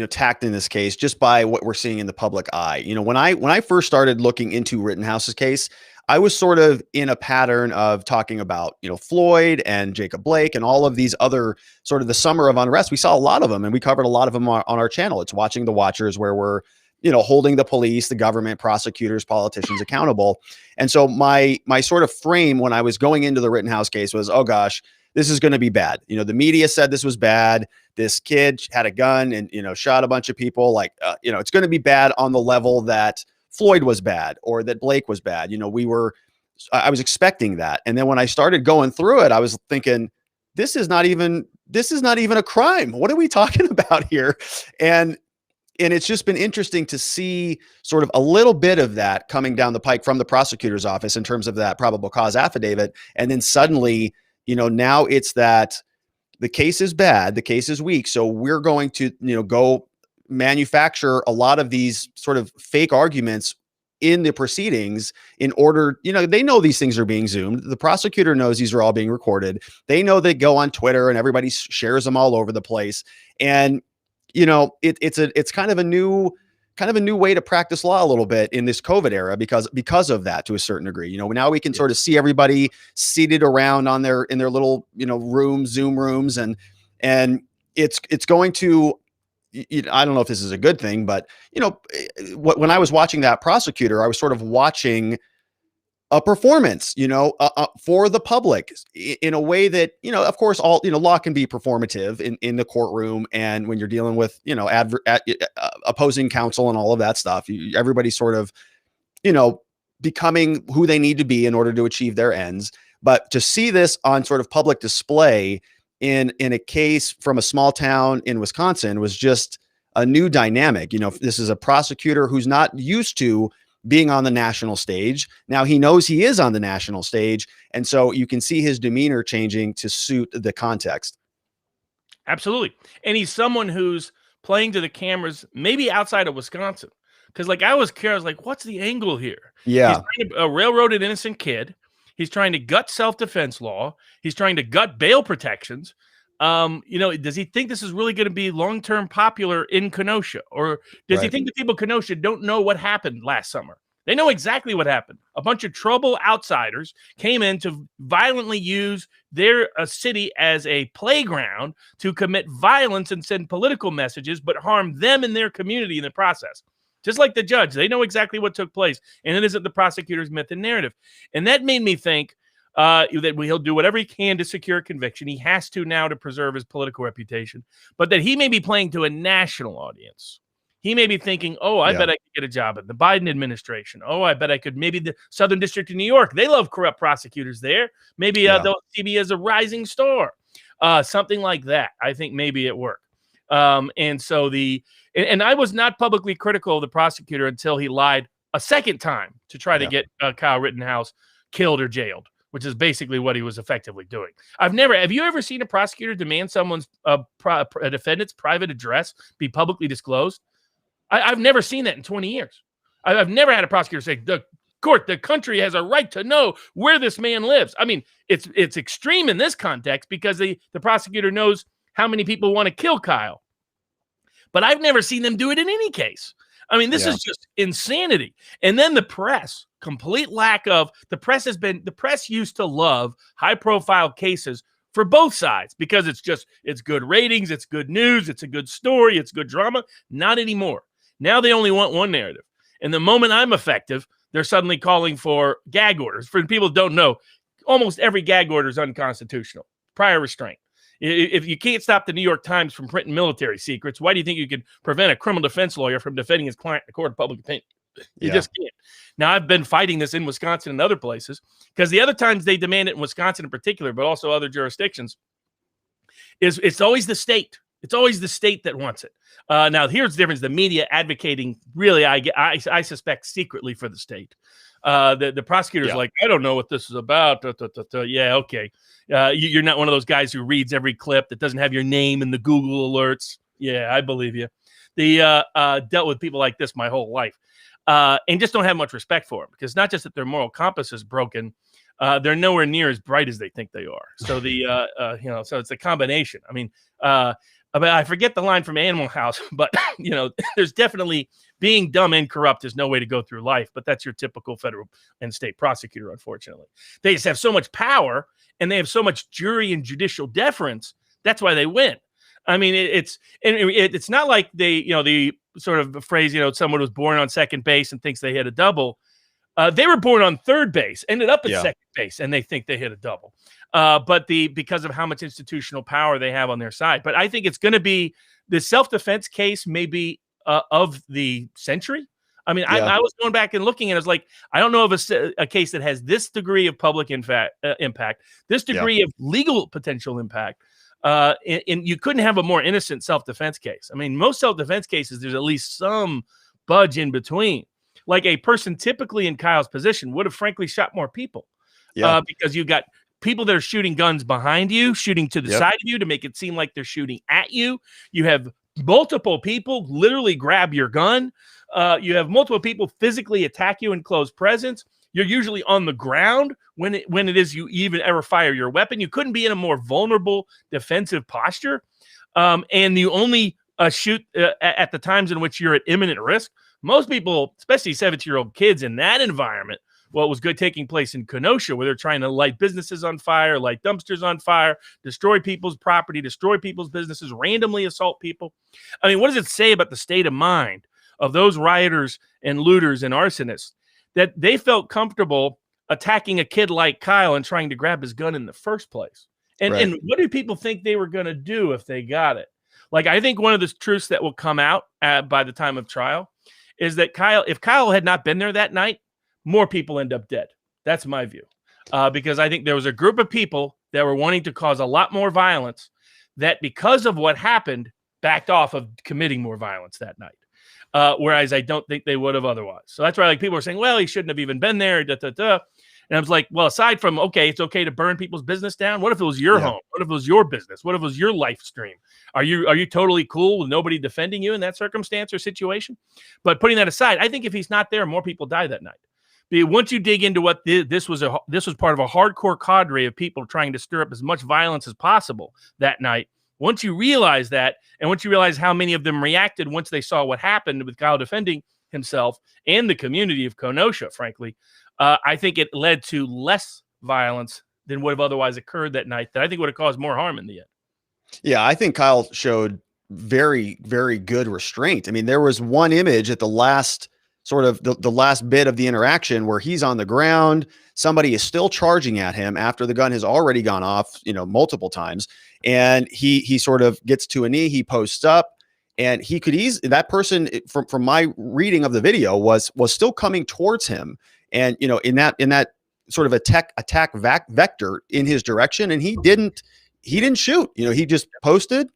tact in this case just by what we're seeing in the public eye. When I first started looking into Rittenhouse's case, I was sort of in a pattern of talking about, Floyd and Jacob Blake and all of these other sort of the summer of unrest. We saw a lot of them, and we covered a lot of them on our channel. It's Watching the Watchers, where we're, holding the police, the government, prosecutors, politicians accountable. And so my sort of frame when I was going into the Rittenhouse case was, oh gosh, this is going to be bad. The media said this was bad. This kid had a gun and, shot a bunch of people. Like, it's going to be bad on the level that Floyd was bad or that Blake was bad. I was expecting that. And then when I started going through it, I was thinking, this is not even a crime. What are we talking about here? And it's just been interesting to see sort of a little bit of that coming down the pike from the prosecutor's office in terms of that probable cause affidavit. And then suddenly, now it's that the case is bad, the case is weak. So we're going to, go manufacture a lot of these sort of fake arguments in the proceedings in order, they know these things are being zoomed. The prosecutor knows these are all being recorded. They know they go on Twitter and everybody shares them all over the place. And, it's kind of a new kind of a new way to practice law a little bit in this COVID era because of that to a certain degree. Now we can sort of see everybody seated around in their little, rooms, Zoom rooms, and it's going to, I don't know if this is a good thing, but when I was watching that prosecutor, I was sort of watching a performance, for the public in a way that, of course, all, law can be performative in the courtroom. And when you're dealing with, opposing counsel and all of that stuff, everybody's sort of, becoming who they need to be in order to achieve their ends. But to see this on sort of public display in a case from a small town in Wisconsin was just a new dynamic. This is a prosecutor who's not used to being on the national stage. Now he knows he is on the national stage. And so you can see his demeanor changing to suit the context. Absolutely. And he's someone who's playing to the cameras, maybe outside of Wisconsin. Because I was curious, what's the angle here? Yeah. He's trying to railroad an innocent kid. He's trying to gut self-defense law. He's trying to gut bail protections. Does he think this is really going to be long-term popular in Kenosha? Or does he think the people of Kenosha don't know what happened last summer? They know exactly what happened. A bunch of trouble outsiders came in to violently use their city as a playground to commit violence and send political messages, but harm them and their community in the process. Just like the judge, they know exactly what took place, and it isn't the prosecutor's myth and narrative. And that made me think that he'll do whatever he can to secure a conviction. He has to now to preserve his political reputation, but that he may be playing to a national audience. He may be thinking, I bet I could get a job in the Biden administration. I bet I could, maybe the Southern District of New York. They love corrupt prosecutors there. Maybe they'll see me as a rising star. Something like that. I think maybe it worked. And I was not publicly critical of the prosecutor until he lied a second time to try to get Kyle Rittenhouse killed or jailed, which is basically what he was effectively doing. Have you ever seen a prosecutor demand someone's a defendant's private address be publicly disclosed? I've never seen that in 20 years. I've never had a prosecutor say, the country has a right to know where this man lives. I mean, it's extreme in this context because the prosecutor knows how many people want to kill Kyle. But I've never seen them do it in any case. I mean, this is just insanity. And then the press, complete lack of, the press used to love high profile cases for both sides because it's good ratings, it's good news, it's a good story, it's good drama. Not anymore. Now they only want one narrative. And the moment I'm effective, they're suddenly calling for gag orders. For people who don't know, almost every gag order is unconstitutional. Prior restraint. If you can't stop the New York Times from printing military secrets, why do you think you could prevent a criminal defense lawyer from defending his client in a court of public opinion? You just can't. Now, I've been fighting this in Wisconsin and other places because the other times they demand it in Wisconsin in particular, but also other jurisdictions, it's always the state. It's always the state that wants it. Now, here's the difference. The media advocating, really, I suspect, secretly for the state. The prosecutor's like, I don't know what this is about. Yeah, okay. You're not one of those guys who reads every clip that doesn't have your name in the Google alerts. Yeah, I believe you. Dealt with people like this my whole life. And just don't have much respect for them because not just that their moral compass is broken, they're nowhere near as bright as they think they are. So so it's a combination. I mean, I forget the line from Animal House, but there's definitely being dumb and corrupt is no way to go through life. But that's your typical federal and state prosecutor. Unfortunately, they just have so much power and they have so much jury and judicial deference. That's why they win. I mean, it's not like the sort of phrase, someone was born on second base and thinks they hit a double. They were born on third base, ended up at second base, and they think they hit a double. But because of how much institutional power they have on their side. But I think it's going to be the self-defense case maybe of the century. I mean, I was going back and looking, and I was like, I don't know of a case that has this degree of public impact, this degree of legal potential impact. And you couldn't have a more innocent self-defense case. I mean, most self-defense cases, there's at least some budge in between. Like a person typically in Kyle's position would have frankly shot more people because you got people that are shooting guns behind you, shooting to the side of you to make it seem like they're shooting at you. You have multiple people literally grab your gun. You have multiple people physically attack you in close presence. You're usually on the ground when it is you even ever fire your weapon. You couldn't be in a more vulnerable defensive posture. And you only shoot at the times in which you're at imminent risk. Most people, especially 17-year-old kids in that environment, what was good taking place in Kenosha, where they're trying to light businesses on fire, light dumpsters on fire, destroy people's property, destroy people's businesses, randomly assault people. I mean, what does it say about the state of mind of those rioters and looters and arsonists that they felt comfortable attacking a kid like Kyle and trying to grab his gun in the first place? And Right. and what do people think they were going to do if they got it? Like, I think one of the truths that will come out by the time of trial is that if Kyle had not been there that night, more people end up dead. That's my view. Because I think there was a group of people that were wanting to cause a lot more violence that, because of what happened, backed off of committing more violence that night. Whereas I don't think they would have otherwise. So that's why, like, people are saying, well, he shouldn't have even been there. Da, da, da. And I was like, well, aside from, okay, it's okay to burn people's business down. What if it was your home? What if it was your business? What if it was your live stream? Are you totally cool with nobody defending you in that circumstance or situation? But putting that aside, I think if he's not there, more people die that night. Once you dig into what this was part of a hardcore cadre of people trying to stir up as much violence as possible that night. Once you realize that, and once you realize how many of them reacted once they saw what happened with Kyle defending himself and the community of Kenosha, frankly, I think it led to less violence than would have otherwise occurred that night, that I think would have caused more harm in the end. Yeah, I think Kyle showed very, very good restraint. I mean, there was one image at the last sort of the last bit of the interaction where he's on the ground. Somebody is still charging at him after the gun has already gone off, multiple times. And he sort of gets to a knee, he posts up, and he could that person from my reading of the video was still coming towards him. And, in that sort of attack vector in his direction. And he didn't shoot, he just posted.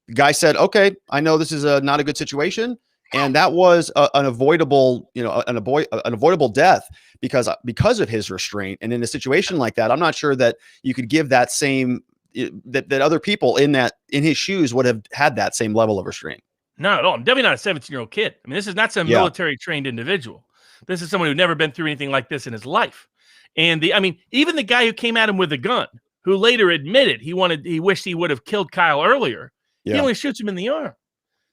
The guy said, okay, I know this is not a good situation. And that was an avoidable, an avoidable death because of his restraint. And in a situation like that, I'm not sure that you could give that same, that other people in his shoes would have had that same level of restraint. Not at all. I'm definitely not a 17-year-old kid. I mean, this is not some military trained individual. This is someone who'd never been through anything like this in his life. And even the guy who came at him with a gun, who later admitted he wished he would have killed Kyle earlier. He only shoots him in the arm.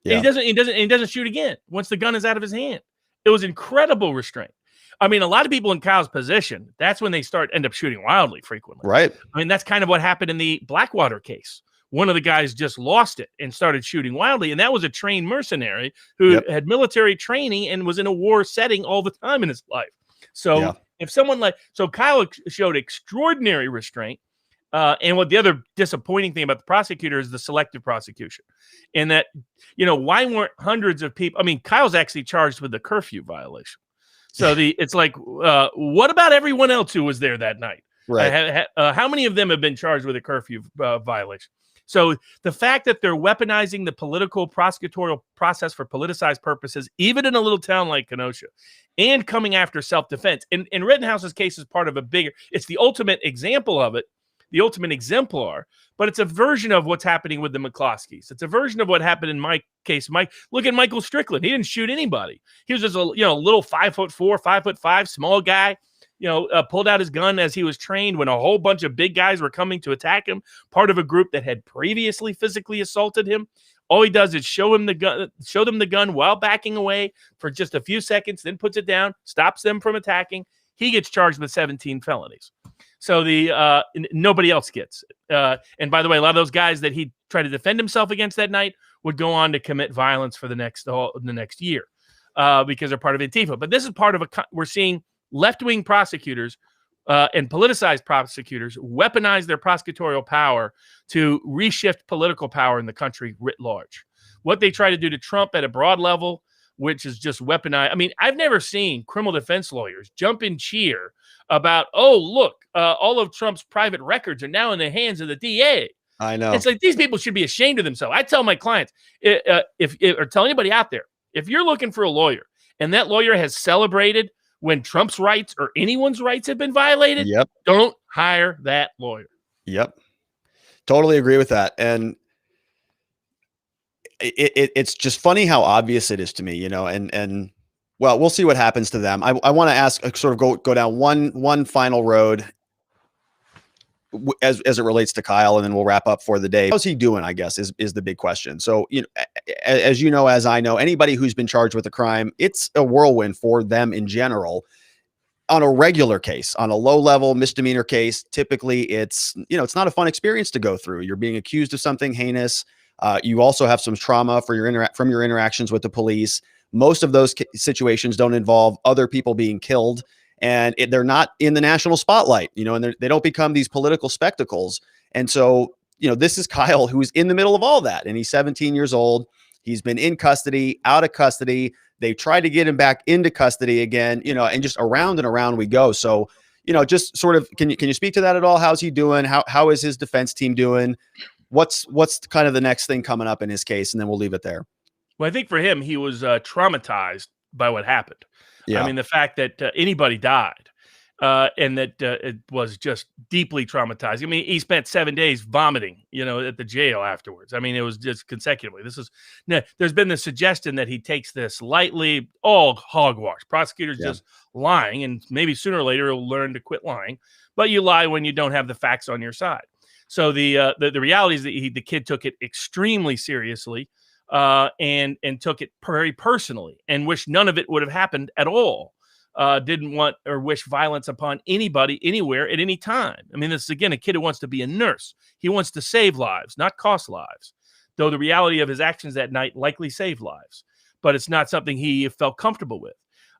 Yeah. And he doesn't shoot again once the gun is out of his hand. It was incredible restraint. I mean, a lot of people in Kyle's position, that's when they end up shooting wildly frequently. Right. I mean, that's kind of what happened in the Blackwater case. One of the guys just lost it and started shooting wildly. And that was a trained mercenary who had military training and was in a war setting all the time in his life. So if someone Kyle showed extraordinary restraint. And what the other disappointing thing about the prosecutor is the selective prosecution. And that, why weren't hundreds of people? I mean, Kyle's actually charged with the curfew violation. So it's like, what about everyone else who was there that night? Right. How many of them have been charged with a curfew violation? So the fact that they're weaponizing the political prosecutorial process for politicized purposes, even in a little town like Kenosha, and coming after self-defense. And Rittenhouse's case is part of it's the ultimate example of it, the ultimate exemplar, but it's a version of what's happening with the McCloskeys. It's a version of what happened in my case. Look at Michael Strickland. He didn't shoot anybody. He was just a little 5'4", 5'5", small guy. Pulled out his gun as he was trained when a whole bunch of big guys were coming to attack him, part of a group that had previously physically assaulted him. All he does is show them the gun while backing away for just a few seconds, then puts it down, stops them from attacking. He gets charged with 17 felonies. So nobody else gets it. And by the way, a lot of those guys that he tried to defend himself against that night would go on to commit violence for the next year because they're part of Antifa. But this is part of we're seeing left-wing prosecutors and politicized prosecutors weaponize their prosecutorial power to reshift political power in the country writ large. What they try to do to Trump at a broad level, which is just weaponized. I mean, I've never seen criminal defense lawyers jump and cheer about, oh, look, all of Trump's private records are now in the hands of the DA. I know. It's like these people should be ashamed of themselves. I tell my clients, or tell anybody out there, if you're looking for a lawyer and that lawyer has celebrated when Trump's rights or anyone's rights have been violated, don't hire that lawyer. Yep. Totally agree with that. And it's just funny how obvious it is to me, and well, we'll see what happens to them. I want to ask, sort of go down one final road. as it relates to Kyle, and then we'll wrap up for the day. How's he doing, I guess, is the big question. So, as you know, as I know, anybody who's been charged with a crime, it's a whirlwind for them in general. On a regular case, on a low-level misdemeanor case, typically it's not a fun experience to go through. You're being accused of something heinous. You also have some trauma from your interactions with the police. Most of those situations don't involve other people being killed, and they're not in the national spotlight, and they don't become these political spectacles. And so, this is Kyle, who's in the middle of all that, and he's 17 years old. He's been in custody, out of custody. They tried to get him back into custody again, and just around and around we go. So, just sort of, can you speak to that at all? How's he doing? How is his defense team doing? What's kind of the next thing coming up in his case? And then we'll leave it there. Well, I think for him, he was traumatized by what happened. Yeah. I mean, the fact that anybody died and that it was just deeply traumatizing. I mean, he spent 7 days vomiting, at the jail afterwards. I mean, it was just consecutively. There's been the suggestion that he takes this lightly, all hogwash. Prosecutors just lying, and maybe sooner or later he'll learn to quit lying. But you lie when you don't have the facts on your side. So the reality is that the kid took it extremely seriously. And took it very personally and wished none of it would have happened at all. Didn't want or wish violence upon anybody, anywhere, at any time. I mean, this is, again, a kid who wants to be a nurse. He wants to save lives, not cost lives, though the reality of his actions that night likely saved lives. But it's not something he felt comfortable with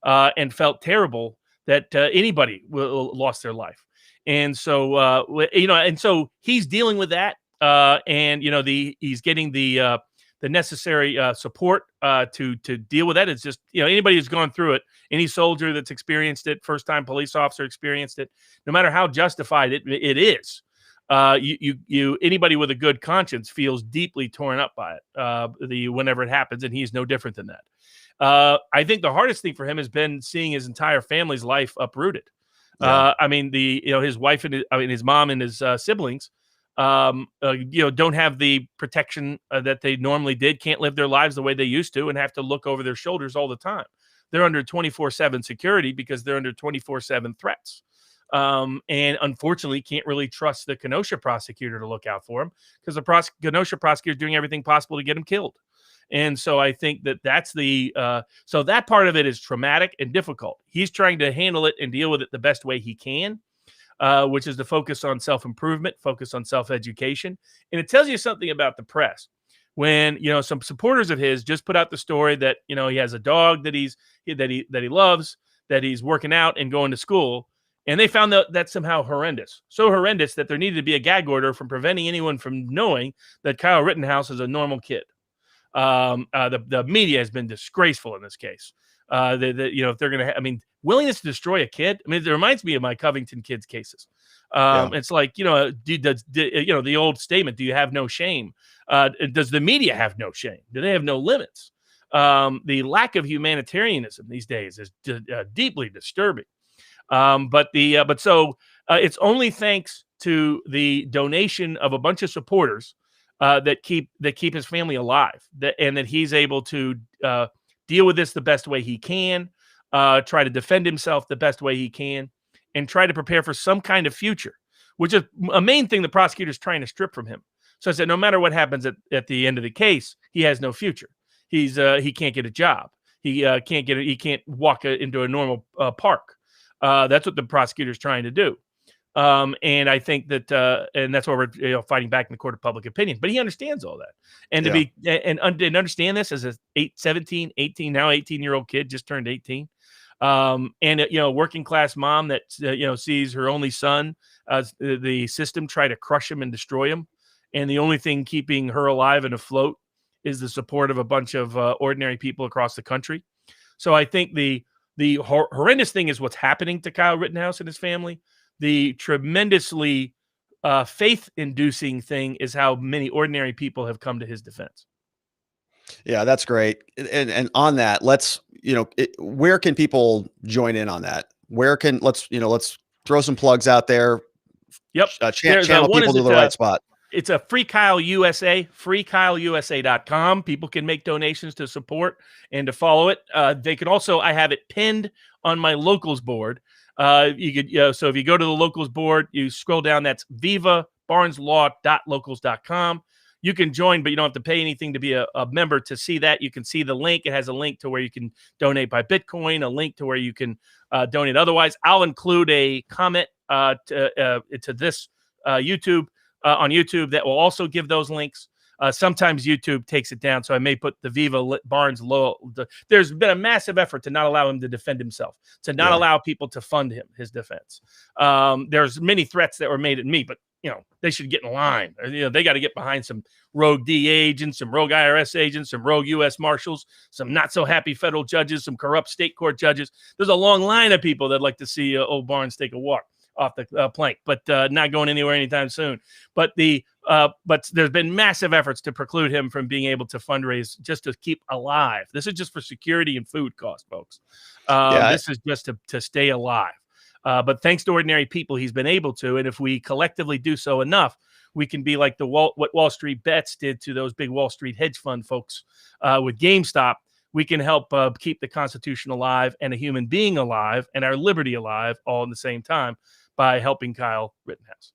and felt terrible that anybody lost their life. And so, and so he's dealing with that. And he's getting the necessary support to deal with that. It's just, anybody who's gone through it, any soldier that's experienced it, first-time police officer experienced it, no matter how justified it is, anybody with a good conscience feels deeply torn up by it whenever it happens, and he's no different than that. I think the hardest thing for him has been seeing his entire family's life uprooted. Yeah. I mean, his wife and his mom and his siblings, don't have the protection that they normally did, can't live their lives the way they used to, and have to look over their shoulders all the time. They're under 24/7 security because they're under 24/7 threats. And unfortunately can't really trust the Kenosha prosecutor to look out for him, because the Kenosha prosecutor is doing everything possible to get him killed. And so I think that's so that part of it is traumatic and difficult. He's trying to handle it and deal with it the best way he can. Which is to focus on self-improvement, focus on self-education. And it tells you something about the press. When, some supporters of his just put out the story that, he has a dog that he loves, that he's working out and going to school. And they found that somehow horrendous. So horrendous that there needed to be a gag order from preventing anyone from knowing that Kyle Rittenhouse is a normal kid. The media has been disgraceful in this case. If they're going to, willingness to destroy a kid. I mean, it reminds me of my Covington kids cases. It's like, the old statement, do you have no shame? Does the media have no shame? Do they have no limits? The lack of humanitarianism these days is deeply disturbing. So it's only thanks to the donation of a bunch of supporters that keep his family alive, and that he's able to deal with this the best way he can, try to defend himself the best way he can, and try to prepare for some kind of future, which is a main thing the prosecutor's trying to strip from him. So I said, no matter what happens at the end of the case, he has no future. He can't get a job. He can't walk into a normal park. That's what the prosecutor's trying to do. And I think that, and that's why we're fighting back in the court of public opinion. But he understands all that, and and understand this as a 17, 18, now 18-year-old kid, just turned 18, and working class mom that sees her only son, the system try to crush him and destroy him, and the only thing keeping her alive and afloat is the support of a bunch of ordinary people across the country. So I think the horrendous thing is what's happening to Kyle Rittenhouse and his family. The tremendously faith-inducing thing is how many ordinary people have come to his defense. Yeah, that's great. And on that, let's, where can people join in on that? Let's throw some plugs out there. Yep. Channel people to the right spot. It's a Free Kyle USA, freekyleusa.com. People can make donations to support and to follow it. They can also, I have it pinned on my locals board. You could, so if you go to the locals board, you scroll down, that's vivabarneslaw.locals.com. You can join, but you don't have to pay anything to be a member to see that. You can see the link. It has a link to where you can donate by Bitcoin, a link to where you can donate otherwise. I'll include a comment to this YouTube on YouTube that will also give those links. Sometimes YouTube takes it down, so I may put the Viva Barnes Law. There's been a massive effort to not allow him to defend himself, to not allow people to fund his defense. There's many threats that were made at me, but they should get in line. They got to get behind some rogue DA agents, some rogue IRS agents, some rogue U.S. Marshals, some not so happy federal judges, some corrupt state court judges. There's a long line of people that'd like to see old Barnes take a walk off the plank, but not going anywhere anytime soon. But there's been massive efforts to preclude him from being able to fundraise just to keep alive. This is just for security and food costs, folks. This is just to stay alive. But thanks to ordinary people, he's been able to. And if we collectively do so enough, we can be like what Wall Street Bets did to those big Wall Street hedge fund folks with GameStop. We can help keep the Constitution alive and a human being alive and our liberty alive all in the same time by helping Kyle Rittenhouse.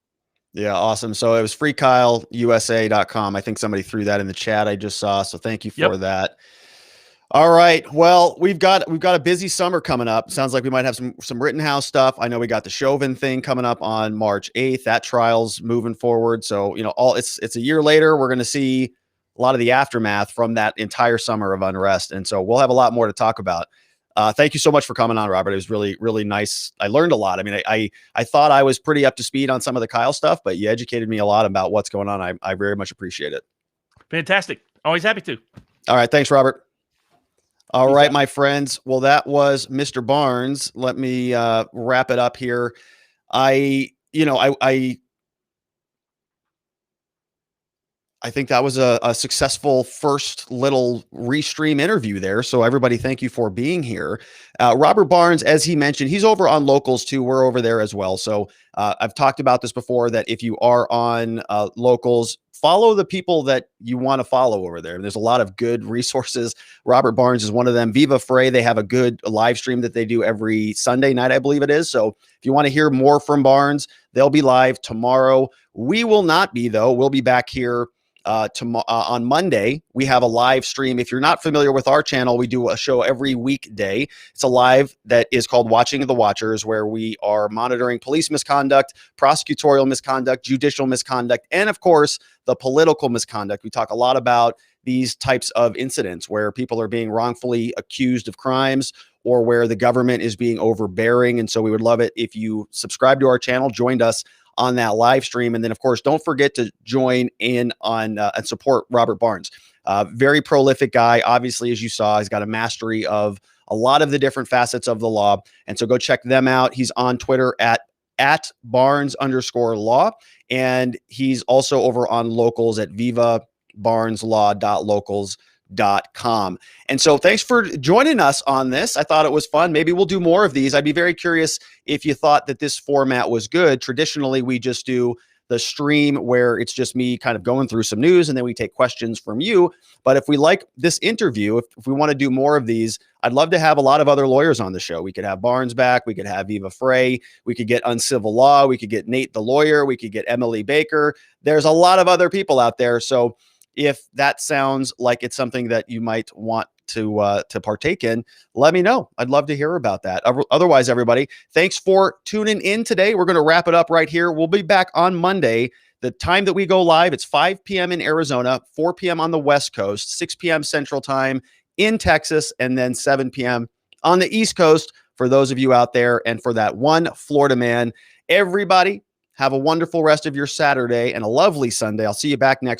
Yeah, awesome. So it was freekyleusa.com. I think somebody threw that in the chat I just saw. So thank you for that. All right. Well, we've got a busy summer coming up. Sounds like we might have some Rittenhouse stuff. I know we got the Chauvin thing coming up on March 8th. That trial's moving forward. So, it's a year later. We're going to see a lot of the aftermath from that entire summer of unrest. And so we'll have a lot more to talk about. Thank you so much for coming on, Robert. It was really, really nice. I learned a lot. I mean, I thought I was pretty up to speed on some of the Kyle stuff, but you educated me a lot about what's going on. I very much appreciate it. Fantastic. Always happy to. All right. Thanks, Robert. All right, my friends. Well, that was Mr. Barnes. Let me wrap it up here. I think that was a successful first little Restream interview there. So everybody, thank you for being here. Robert Barnes, as he mentioned, he's over on Locals too. We're over there as well. So I've talked about this before, that if you are on Locals, follow the people that you want to follow over there. And there's a lot of good resources. Robert Barnes is one of them. Viva Frei, they have a good live stream that they do every Sunday night, I believe it is. So if you want to hear more from Barnes, they'll be live tomorrow. We will not be, though. We'll be back here on Monday. We have a live stream. If you're not familiar with our channel, we do a show every weekday. It's a live that is called Watching the Watchers, where we are monitoring police misconduct, prosecutorial misconduct, judicial misconduct, and of course, the political misconduct. We talk a lot about these types of incidents where people are being wrongfully accused of crimes or where the government is being overbearing. And so we would love it if you subscribe to our channel, joined us on that live stream. And then, of course, don't forget to join in on and support Robert Barnes. Very prolific guy. Obviously, as you saw, he's got a mastery of a lot of the different facets of the law. And so go check them out. He's on Twitter at Barnes_law. And he's also over on Locals at vivabarneslaw.locals.com. And so thanks for joining us on this. I thought it was fun. Maybe we'll do more of these. I'd be very curious if you thought that this format was good. Traditionally, we just do the stream where it's just me kind of going through some news and then we take questions from you. But if we like this interview, if we want to do more of these, I'd love to have a lot of other lawyers on the show. We could have Barnes back. We could have Viva Frei. We could get Uncivil Law. We could get Nate the lawyer. We could get Emily Baker. There's a lot of other people out there. So if that sounds like it's something that you might want to partake in, let me know. I'd love to hear about that. Otherwise, everybody, thanks for tuning in today. We're going to wrap it up right here. We'll be back on Monday. The time that we go live, it's 5 p.m. in Arizona, 4 p.m. on the West Coast, 6 p.m. Central Time in Texas, and then 7 p.m. on the East Coast for those of you out there. And for that one Florida man, everybody, have a wonderful rest of your Saturday and a lovely Sunday. I'll see you back next week.